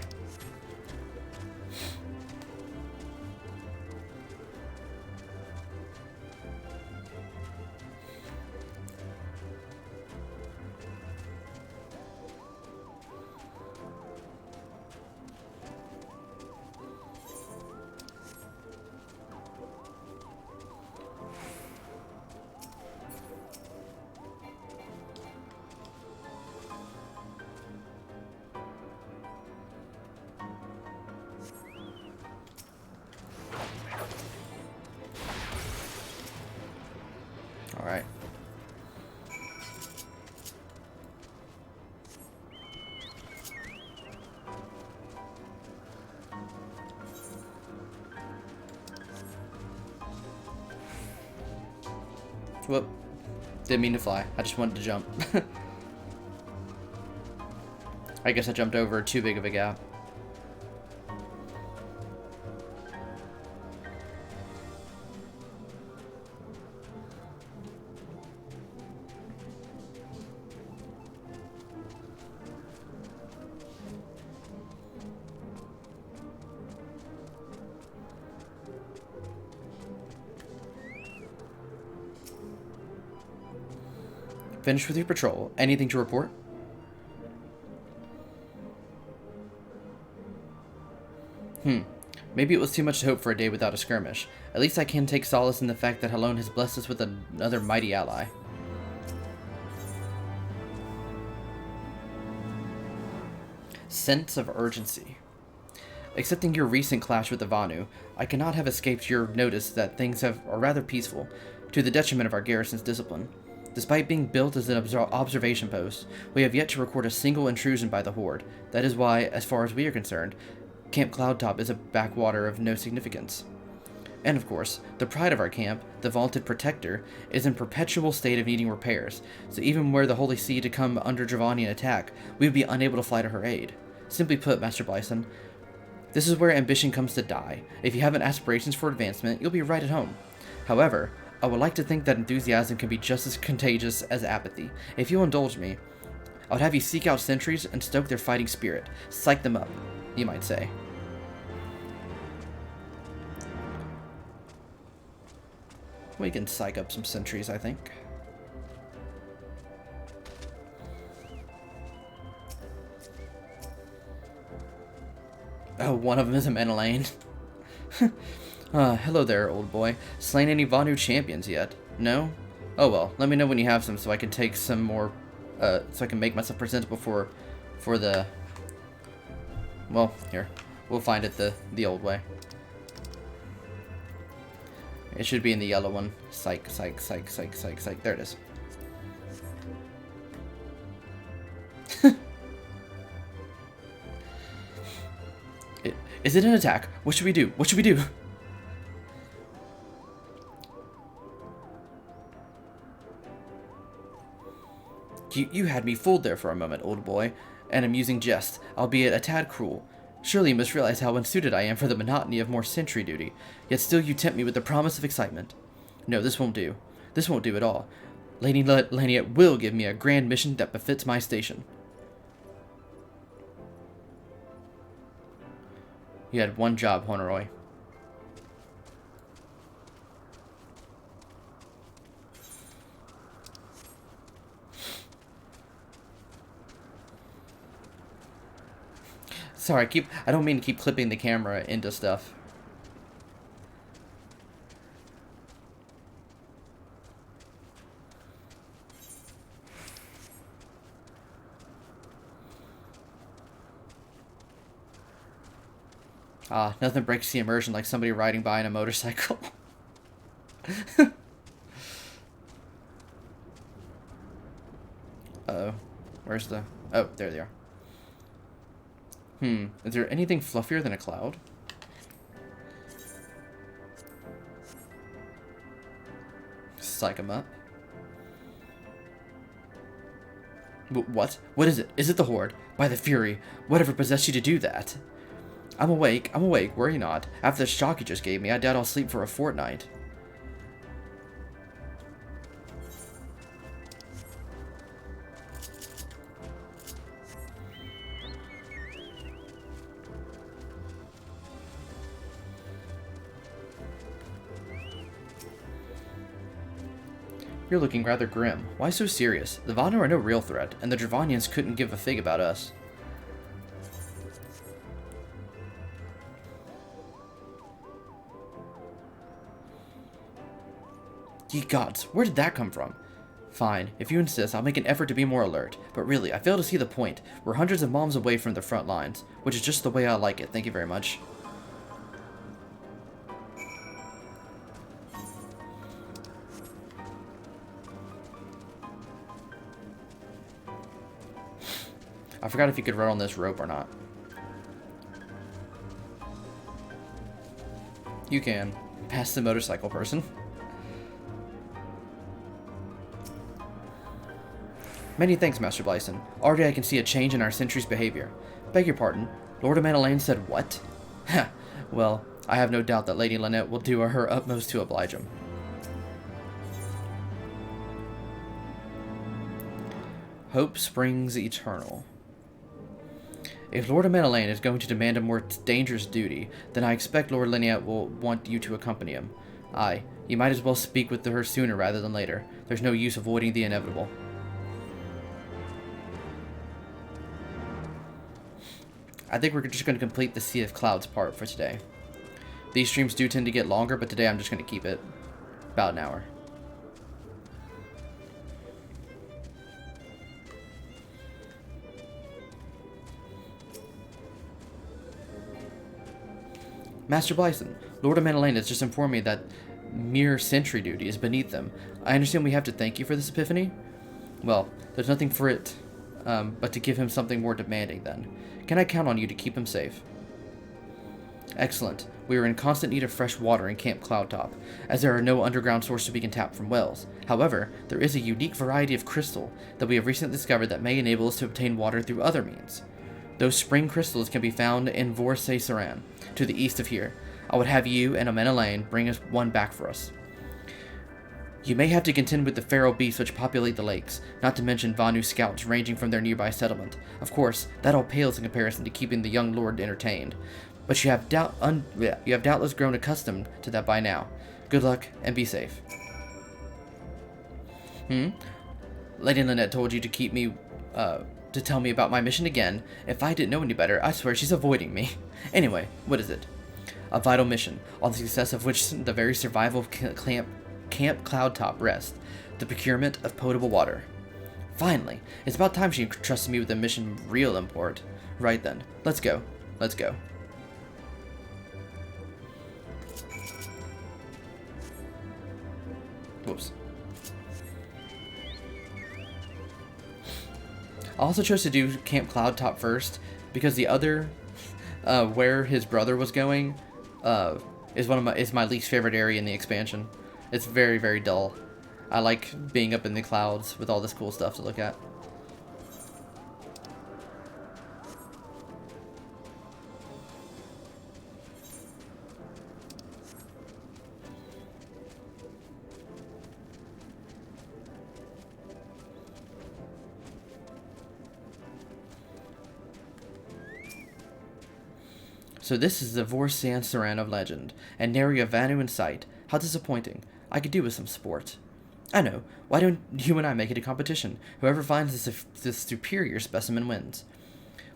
Alright. Whoop. Didn't mean to fly. I just wanted to jump. I guess I jumped over too big of a gap. Finished with your patrol. Anything to report? Maybe it was too much to hope for a day without a skirmish. At least I can take solace in the fact that Halone has blessed us with another mighty ally. Sense of urgency. Accepting your recent clash with the Vanu, I cannot have escaped your notice that things are rather peaceful, to the detriment of our garrison's discipline. Despite being built as an observation post, we have yet to record a single intrusion by the Horde. That is why, as far as we are concerned, Camp Cloudtop is a backwater of no significance. And of course, the pride of our camp, the vaunted Protector, is in perpetual state of needing repairs, so even were the Holy See to come under Dravanian attack, we would be unable to fly to her aid. Simply put, Master Blyson, this is where ambition comes to die. If you have aspirations for advancement, you'll be right at home. However, I would like to think that enthusiasm can be just as contagious as apathy. If you'll indulge me, I would have you seek out sentries and stoke their fighting spirit. Psych them up, you might say. We can psych up some sentries, I think. Oh, one of them is a Menelane. Hello there, old boy. Slain any Vanu champions yet? No? Oh well, let me know when you have some so I can take some more, so I can make myself presentable for the... Well, here. We'll find it the old way. It should be in the yellow one. Psych, psych, psych, psych, psych, psych. There it is. Is it an attack? What should we do? What should we do? You had me fooled there for a moment, old boy. An amusing jest, albeit a tad cruel. Surely you must realize how unsuited I am for the monotony of more sentry duty, yet still you tempt me with the promise of excitement. No, this won't do. This won't do at all. Lady Laniet will give me a grand mission that befits my station. You had one job, Honoroy. Sorry, I don't mean to keep clipping the camera into stuff. Ah, nothing breaks the immersion like somebody riding by in a motorcycle. Uh-oh. Where's the... Oh, there they are. Is there anything fluffier than a cloud? Psych 'em up. What? What is it? Is it the Horde? By the Fury, whatever possessed you to do that? I'm awake, worry not. After the shock you just gave me, I doubt I'll sleep for a fortnight. You're looking rather grim. Why so serious? The Vanu are no real threat, and the Dravanians couldn't give a fig about us. Ye gods, where did that come from? Fine, if you insist, I'll make an effort to be more alert. But really, I fail to see the point. We're hundreds of miles away from the front lines, which is just the way I like it. Thank you very much. I forgot if you could run on this rope or not. You can. Pass the motorcycle person. Many thanks, Master Blyson. Already I can see a change in our sentry's behavior. Beg your pardon. Lord Amanalaine said what? Ha! Well, I have no doubt that Lady Lynette will do her utmost to oblige him. Hope springs eternal. If Lord Amanalaine is going to demand a more dangerous duty, then I expect Lord Lynette will want you to accompany him. Aye, you might as well speak with her sooner rather than later. There's no use avoiding the inevitable. I think we're just going to complete the Sea of Clouds part for today. These streams do tend to get longer, but today I'm just going to keep it about an hour. Master Blyson, Lord Amanalaine has just informed me that mere sentry duty is beneath them. I understand we have to thank you for this epiphany? Well, there's nothing for it but to give him something more demanding then. Can I count on you to keep him safe? Excellent. We are in constant need of fresh water in Camp Cloudtop, as there are no underground sources we can tap from wells. However, there is a unique variety of crystal that we have recently discovered that may enable us to obtain water through other means. Those spring crystals can be found in Vorse-Saran, to the east of here. I would have you and Amanalaine bring us one back for us. You may have to contend with the feral beasts which populate the lakes, not to mention Vanu scouts ranging from their nearby settlement. Of course, that all pales in comparison to keeping the young lord entertained. But you have doubtless grown accustomed to that by now. Good luck, and be safe. Lady Lynette told you to keep me, to tell me about my mission again. If I didn't know any better, I swear she's avoiding me. Anyway, what is it? A vital mission, on the success of which the very survival of Camp Cloudtop rests. The procurement of potable water. Finally, it's about time she entrusted me with a mission of real import. Right then, let's go. Let's go. Whoops. I also chose to do Camp Cloudtop first because the other, where his brother was going, is my least favorite area in the expansion. It's very, very dull. I like being up in the clouds with all this cool stuff to look at. So this is the Vorse-Saran of legend, and nary a Vanu in sight. How disappointing. I could do with some sport. I know. Why don't you and I make it a competition? Whoever finds the superior specimen wins.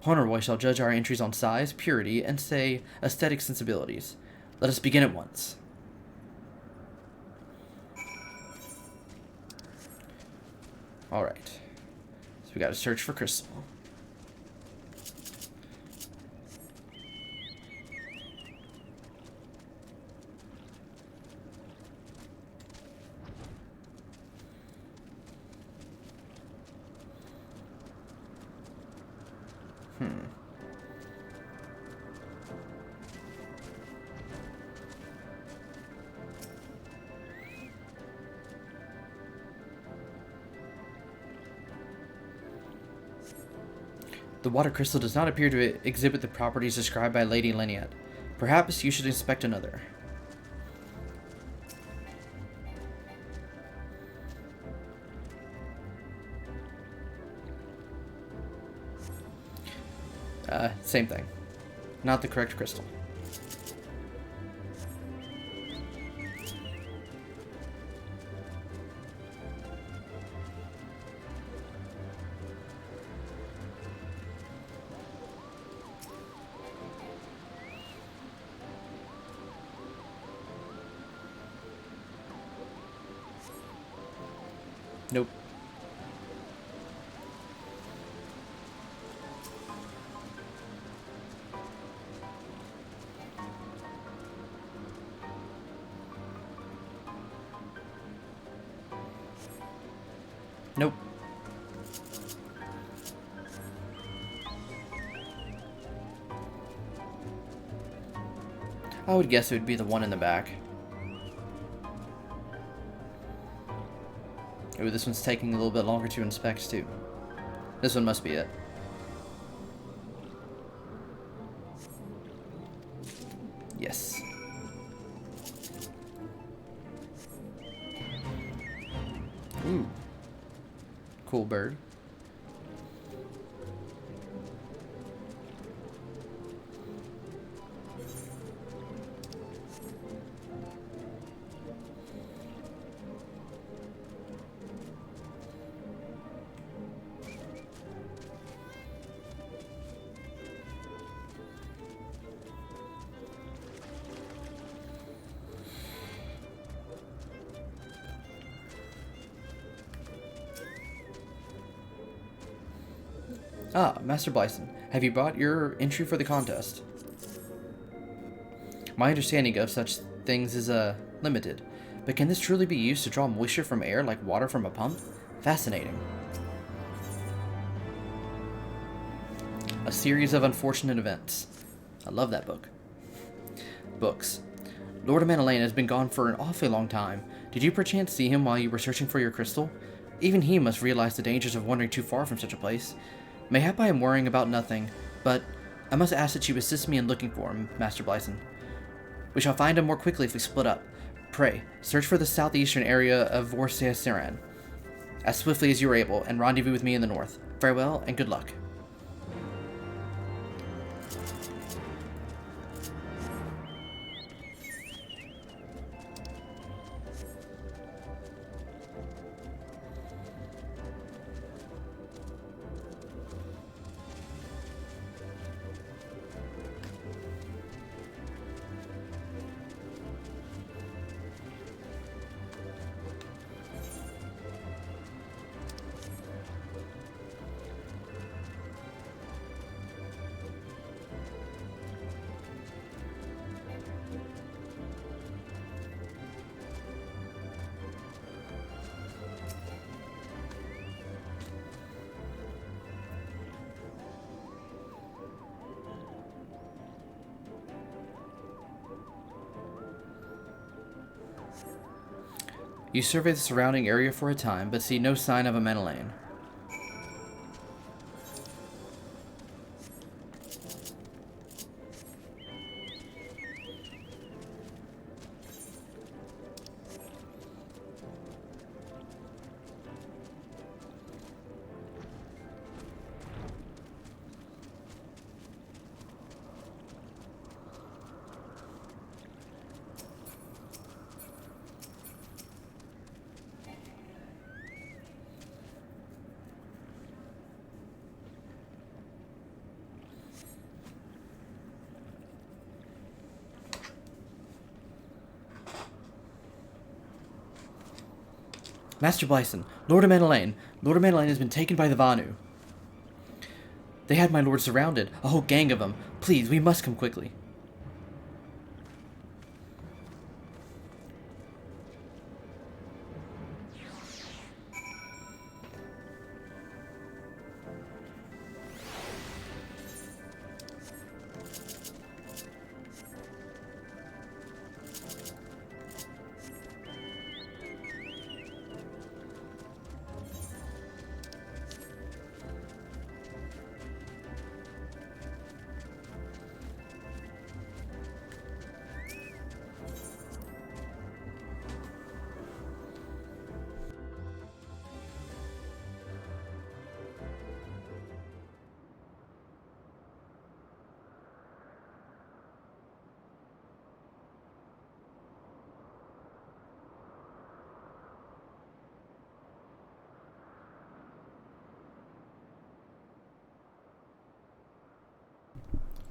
Honorboy shall judge our entries on size, purity, and, say, aesthetic sensibilities. Let us begin at once. Alright. So we gotta search for crystal. The water crystal does not appear to exhibit the properties described by Lady Leniette. Perhaps you should inspect another. Same thing. Not the correct crystal. Nope. Nope. I would guess it would be the one in the back. Ooh, this one's taking a little bit longer to inspect too. This one must be it. Yes. Ooh. Cool bird. Ah, Master Blyson, have you brought your entry for the contest? My understanding of such things is, limited, but can this truly be used to draw moisture from air like water from a pump? Fascinating. A series of unfortunate events. I love that book. Books. Lord Manalaine has been gone for an awfully long time. Did you perchance see him while you were searching for your crystal? Even he must realize the dangers of wandering too far from such a place. Mayhap I am worrying about nothing, but I must ask that you assist me in looking for him, Master Blyson. We shall find him more quickly if we split up. Pray, search for the southeastern area of Vorsaisiran as swiftly as you are able, and rendezvous with me in the north. Farewell, and good luck. You survey the surrounding area for a time, but see no sign of a Manalaine. Master Blyson, Lord of Manalaine. Lord of Manalaine has been taken by the Vanu. They had my lord surrounded, a whole gang of them. Please, we must come quickly.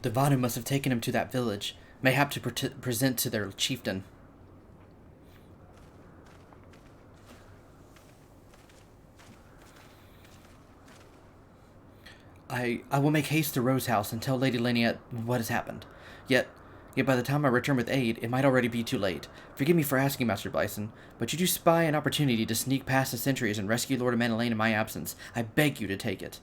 The Vanu must have taken him to that village, mayhap to present to their chieftain. I will make haste to Rose House and tell Lady Laniette what has happened. Yet by the time I return with aid, it might already be too late. Forgive me for asking, Master Bison, but should you spy an opportunity to sneak past the sentries and rescue Lord Manalaine in my absence, I beg you to take it.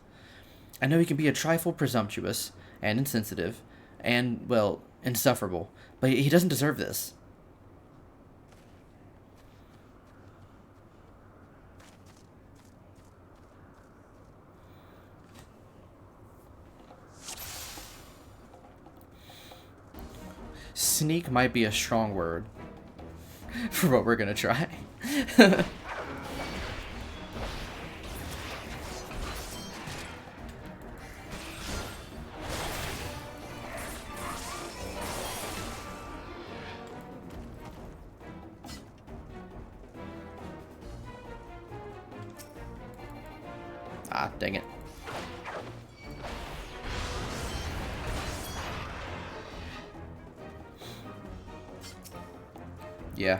I know he can be a trifle presumptuous and insensitive and, well, insufferable, but he doesn't deserve this. Sneak might be a strong word for what we're gonna try. Ah, dang it. Yeah.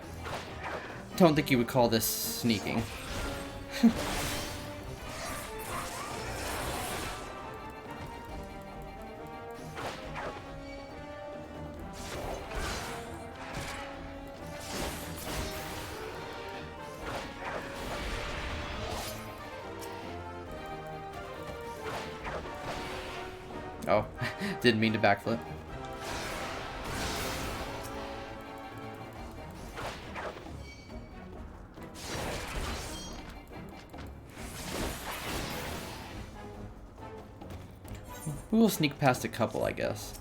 Don't think you would call this sneaking. Oh, didn't mean to backflip. We'll sneak past a couple, I guess.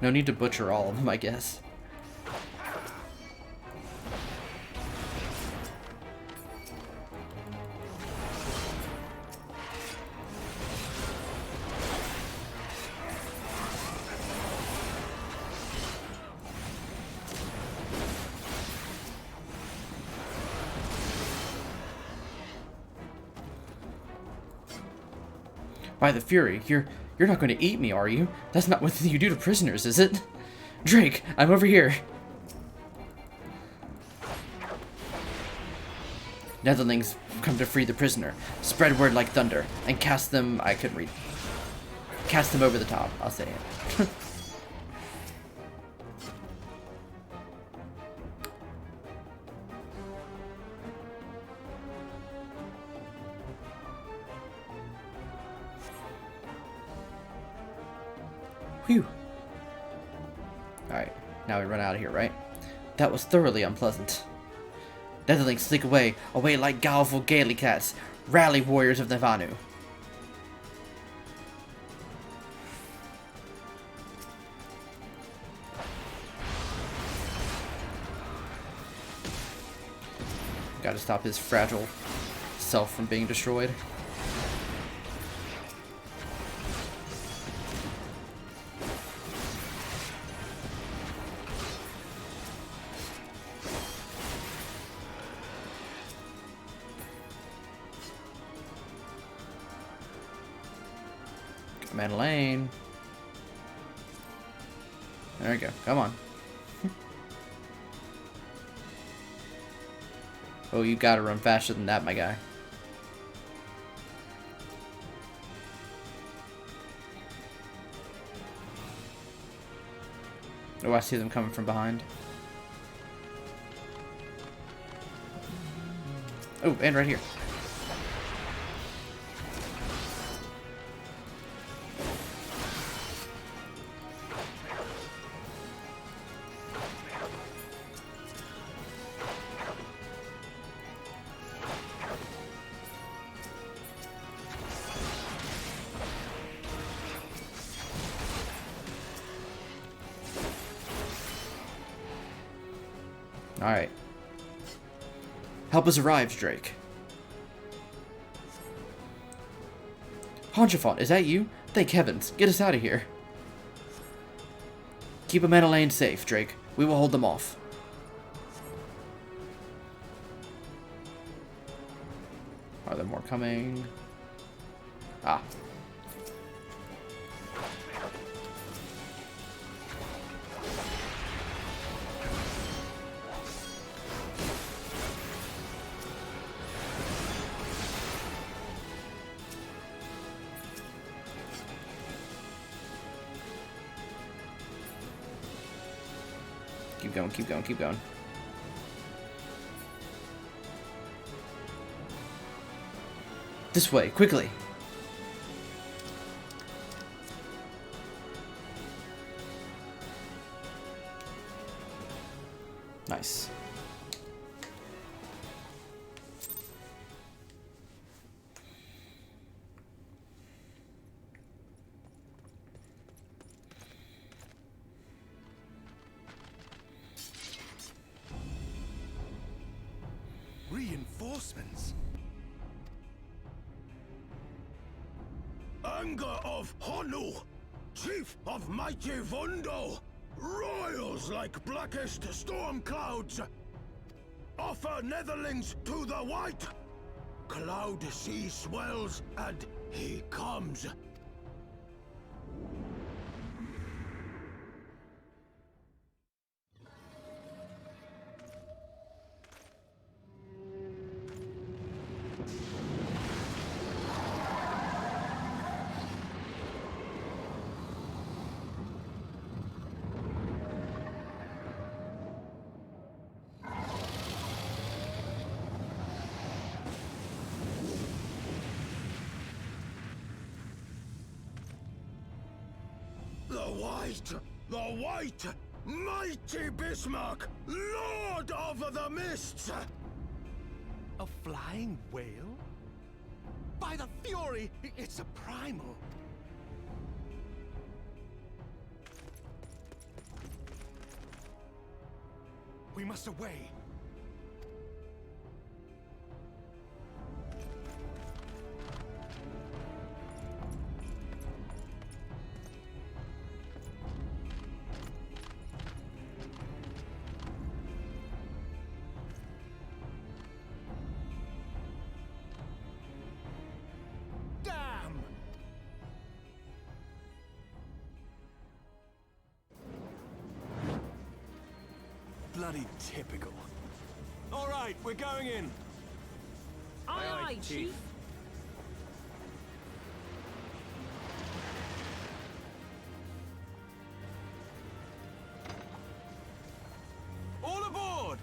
No need to butcher all of them, I guess. By the Fury, you're not going to eat me, are you? That's not what you do to prisoners, is it? Drake, I'm over here. Netherlings come to free the prisoner. Spread word like thunder, and cast them... I couldn't read. Cast them over the top, I'll say it. Whew. Alright, now we run out of here, right? That was thoroughly unpleasant. Netherlings slink away like guileful gaily cats. Rally, warriors of the Vanu. Gotta stop his fragile self from being destroyed. Madeleine. There we go. Come on. Oh, you gotta run faster than that, my guy. Oh, I see them coming from behind. Oh, and right here. Alright. Help has arrived, Drake. Honchafont, is that you? Thank heavens. Get us out of here. Keep Madeleine safe, Drake. We will hold them off. Are there more coming? Ah. Keep going, keep going, keep going. This way, quickly! Nice. Reinforcements? Anger of Honu, chief of mighty Vondo, roils like blackest storm clouds. Offer netherlings to the white. Cloud sea swells, and he comes. The white, mighty Bismarck, lord of the mists! A flying whale? By the Fury, it's a primal. We must away. Bloody typical. All right, we're going in. Aye, aye, Chief. All aboard!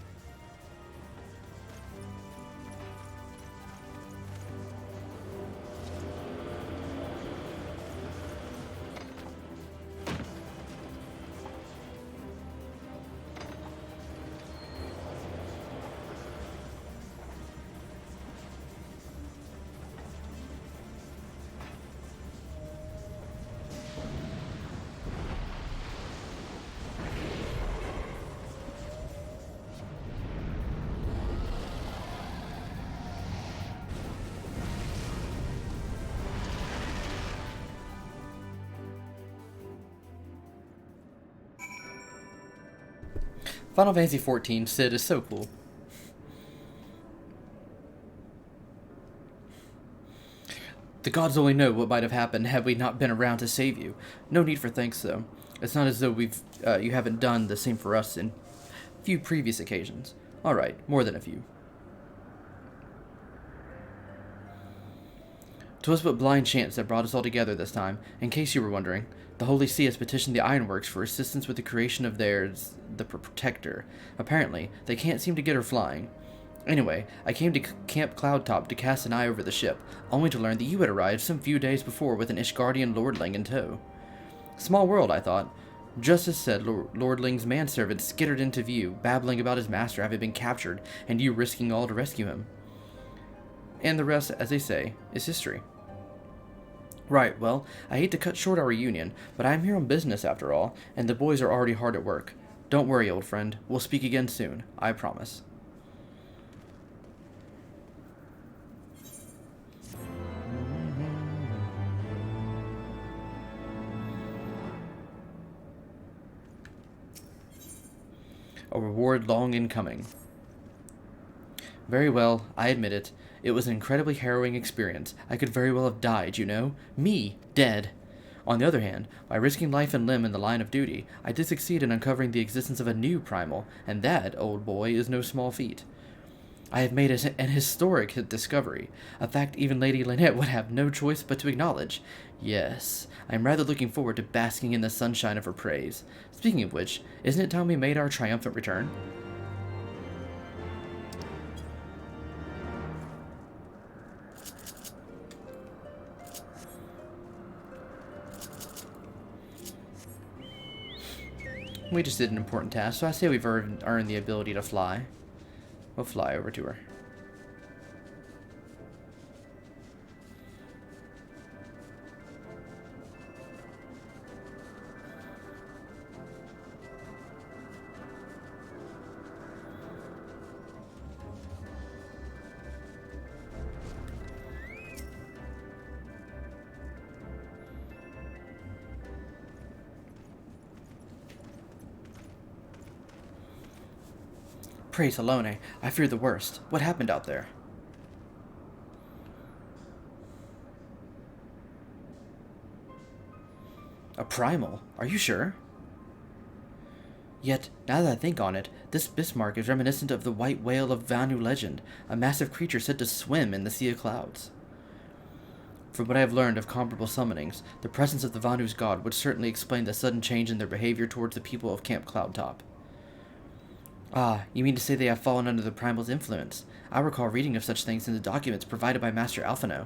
Final Fantasy XIV, Cid is so cool. The gods only know what might have happened had we not been around to save you. No need for thanks, though. It's not as though you haven't done the same for us in a few previous occasions. All right, more than a few. 'Twas but blind chance that brought us all together this time. In case you were wondering, the Holy See has petitioned the Ironworks for assistance with the creation of theirs, the Protector. Apparently, they can't seem to get her flying. Anyway, I came to Camp Cloudtop to cast an eye over the ship, only to learn that you had arrived some few days before with an Ishgardian lordling in tow. Small world, I thought. Just as said, Lordling's manservant skittered into view, babbling about his master having been captured, and you risking all to rescue him. And the rest, as they say, is history. Right, well, I hate to cut short our reunion, but I am here on business after all, and the boys are already hard at work. Don't worry, old friend. We'll speak again soon. I promise. A reward long in coming. Very well, I admit it. It was an incredibly harrowing experience. I could very well have died, you know? Me, dead. On the other hand, by risking life and limb in the line of duty, I did succeed in uncovering the existence of a new primal, and that, old boy, is no small feat. I have made an historic discovery, a fact even Lady Lynette would have no choice but to acknowledge. Yes, I am rather looking forward to basking in the sunshine of her praise. Speaking of which, isn't it time we made our triumphant return? We just did an important task, so I say we've earned the ability to fly. We'll fly over to her. Praise Alone, I fear the worst. What happened out there? A primal? Are you sure? Yet, now that I think on it, this Bismarck is reminiscent of the white whale of Vanu legend, a massive creature said to swim in the sea of clouds. From what I have learned of comparable summonings, the presence of the Vanu's god would certainly explain the sudden change in their behavior towards the people of Camp Cloudtop. Ah, you mean to say they have fallen under the primal's influence? I recall reading of such things in the documents provided by Master Alphino.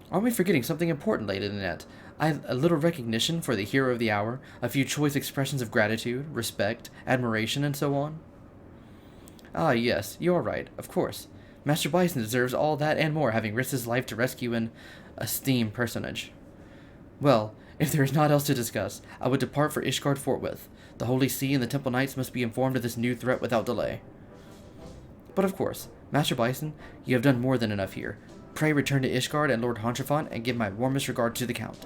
Aren't we forgetting something important, Lady Lynette? A little recognition for the hero of the hour, a few choice expressions of gratitude, respect, admiration, and so on? Ah, yes, you are right, of course. Master Bison deserves all that and more, having risked his life to rescue an esteemed personage. Well, if there is naught else to discuss, I would depart for Ishgard forthwith. The Holy See and the Temple Knights must be informed of this new threat without delay. But of course, Master Bison, you have done more than enough here. Pray return to Ishgard and Lord Hontrafant and give my warmest regard to the Count.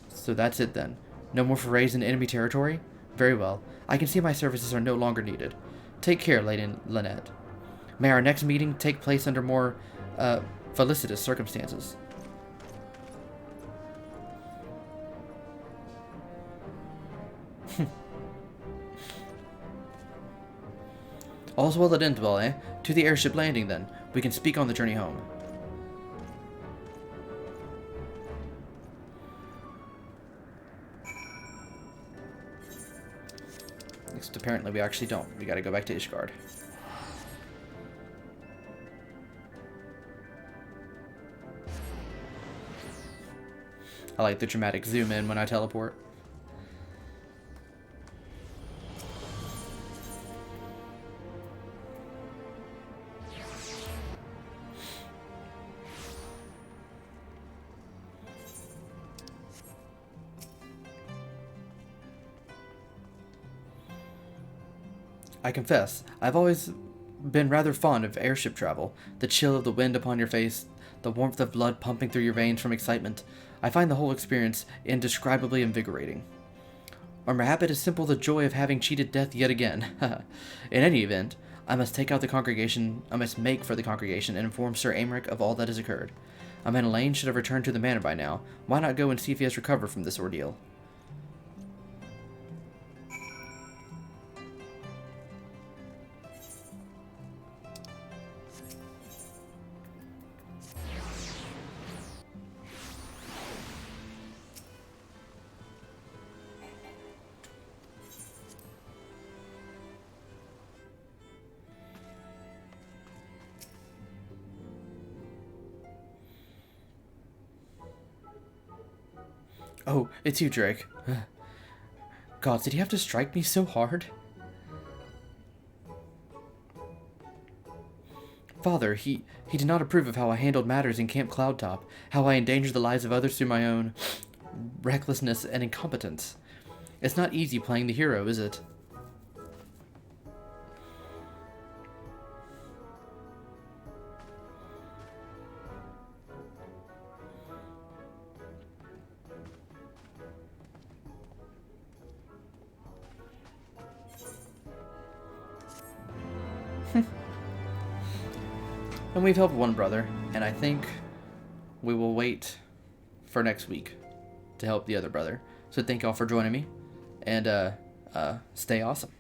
So that's it then. No more forays into enemy territory? Very well. I can see my services are no longer needed. Take care, Lady Lynette. May our next meeting take place under more, felicitous circumstances. All's well that ends well, eh? To the airship landing, then. We can speak on the journey home. Next, apparently we actually don't. We gotta go back to Ishgard. I like the dramatic zoom in when I teleport. I confess, I've always been rather fond of airship travel. The chill of the wind upon your face, the warmth of blood pumping through your veins from excitement. I find the whole experience indescribably invigorating. Or perhaps it is simple the joy of having cheated death yet again. In any event, I must make for the congregation and inform Sir Aymeric of all that has occurred. Man Elaine should have returned to the manor by now. Why not go and see if he has recovered from this ordeal? Oh, it's you, Drake. God, did he have to strike me so hard? Father, he did not approve of how I handled matters in Camp Cloudtop, how I endangered the lives of others through my own recklessness and incompetence. It's not easy playing the hero, is it? And we've helped one brother, and I think we will wait for next week to help the other brother. So thank y'all for joining me, and stay awesome.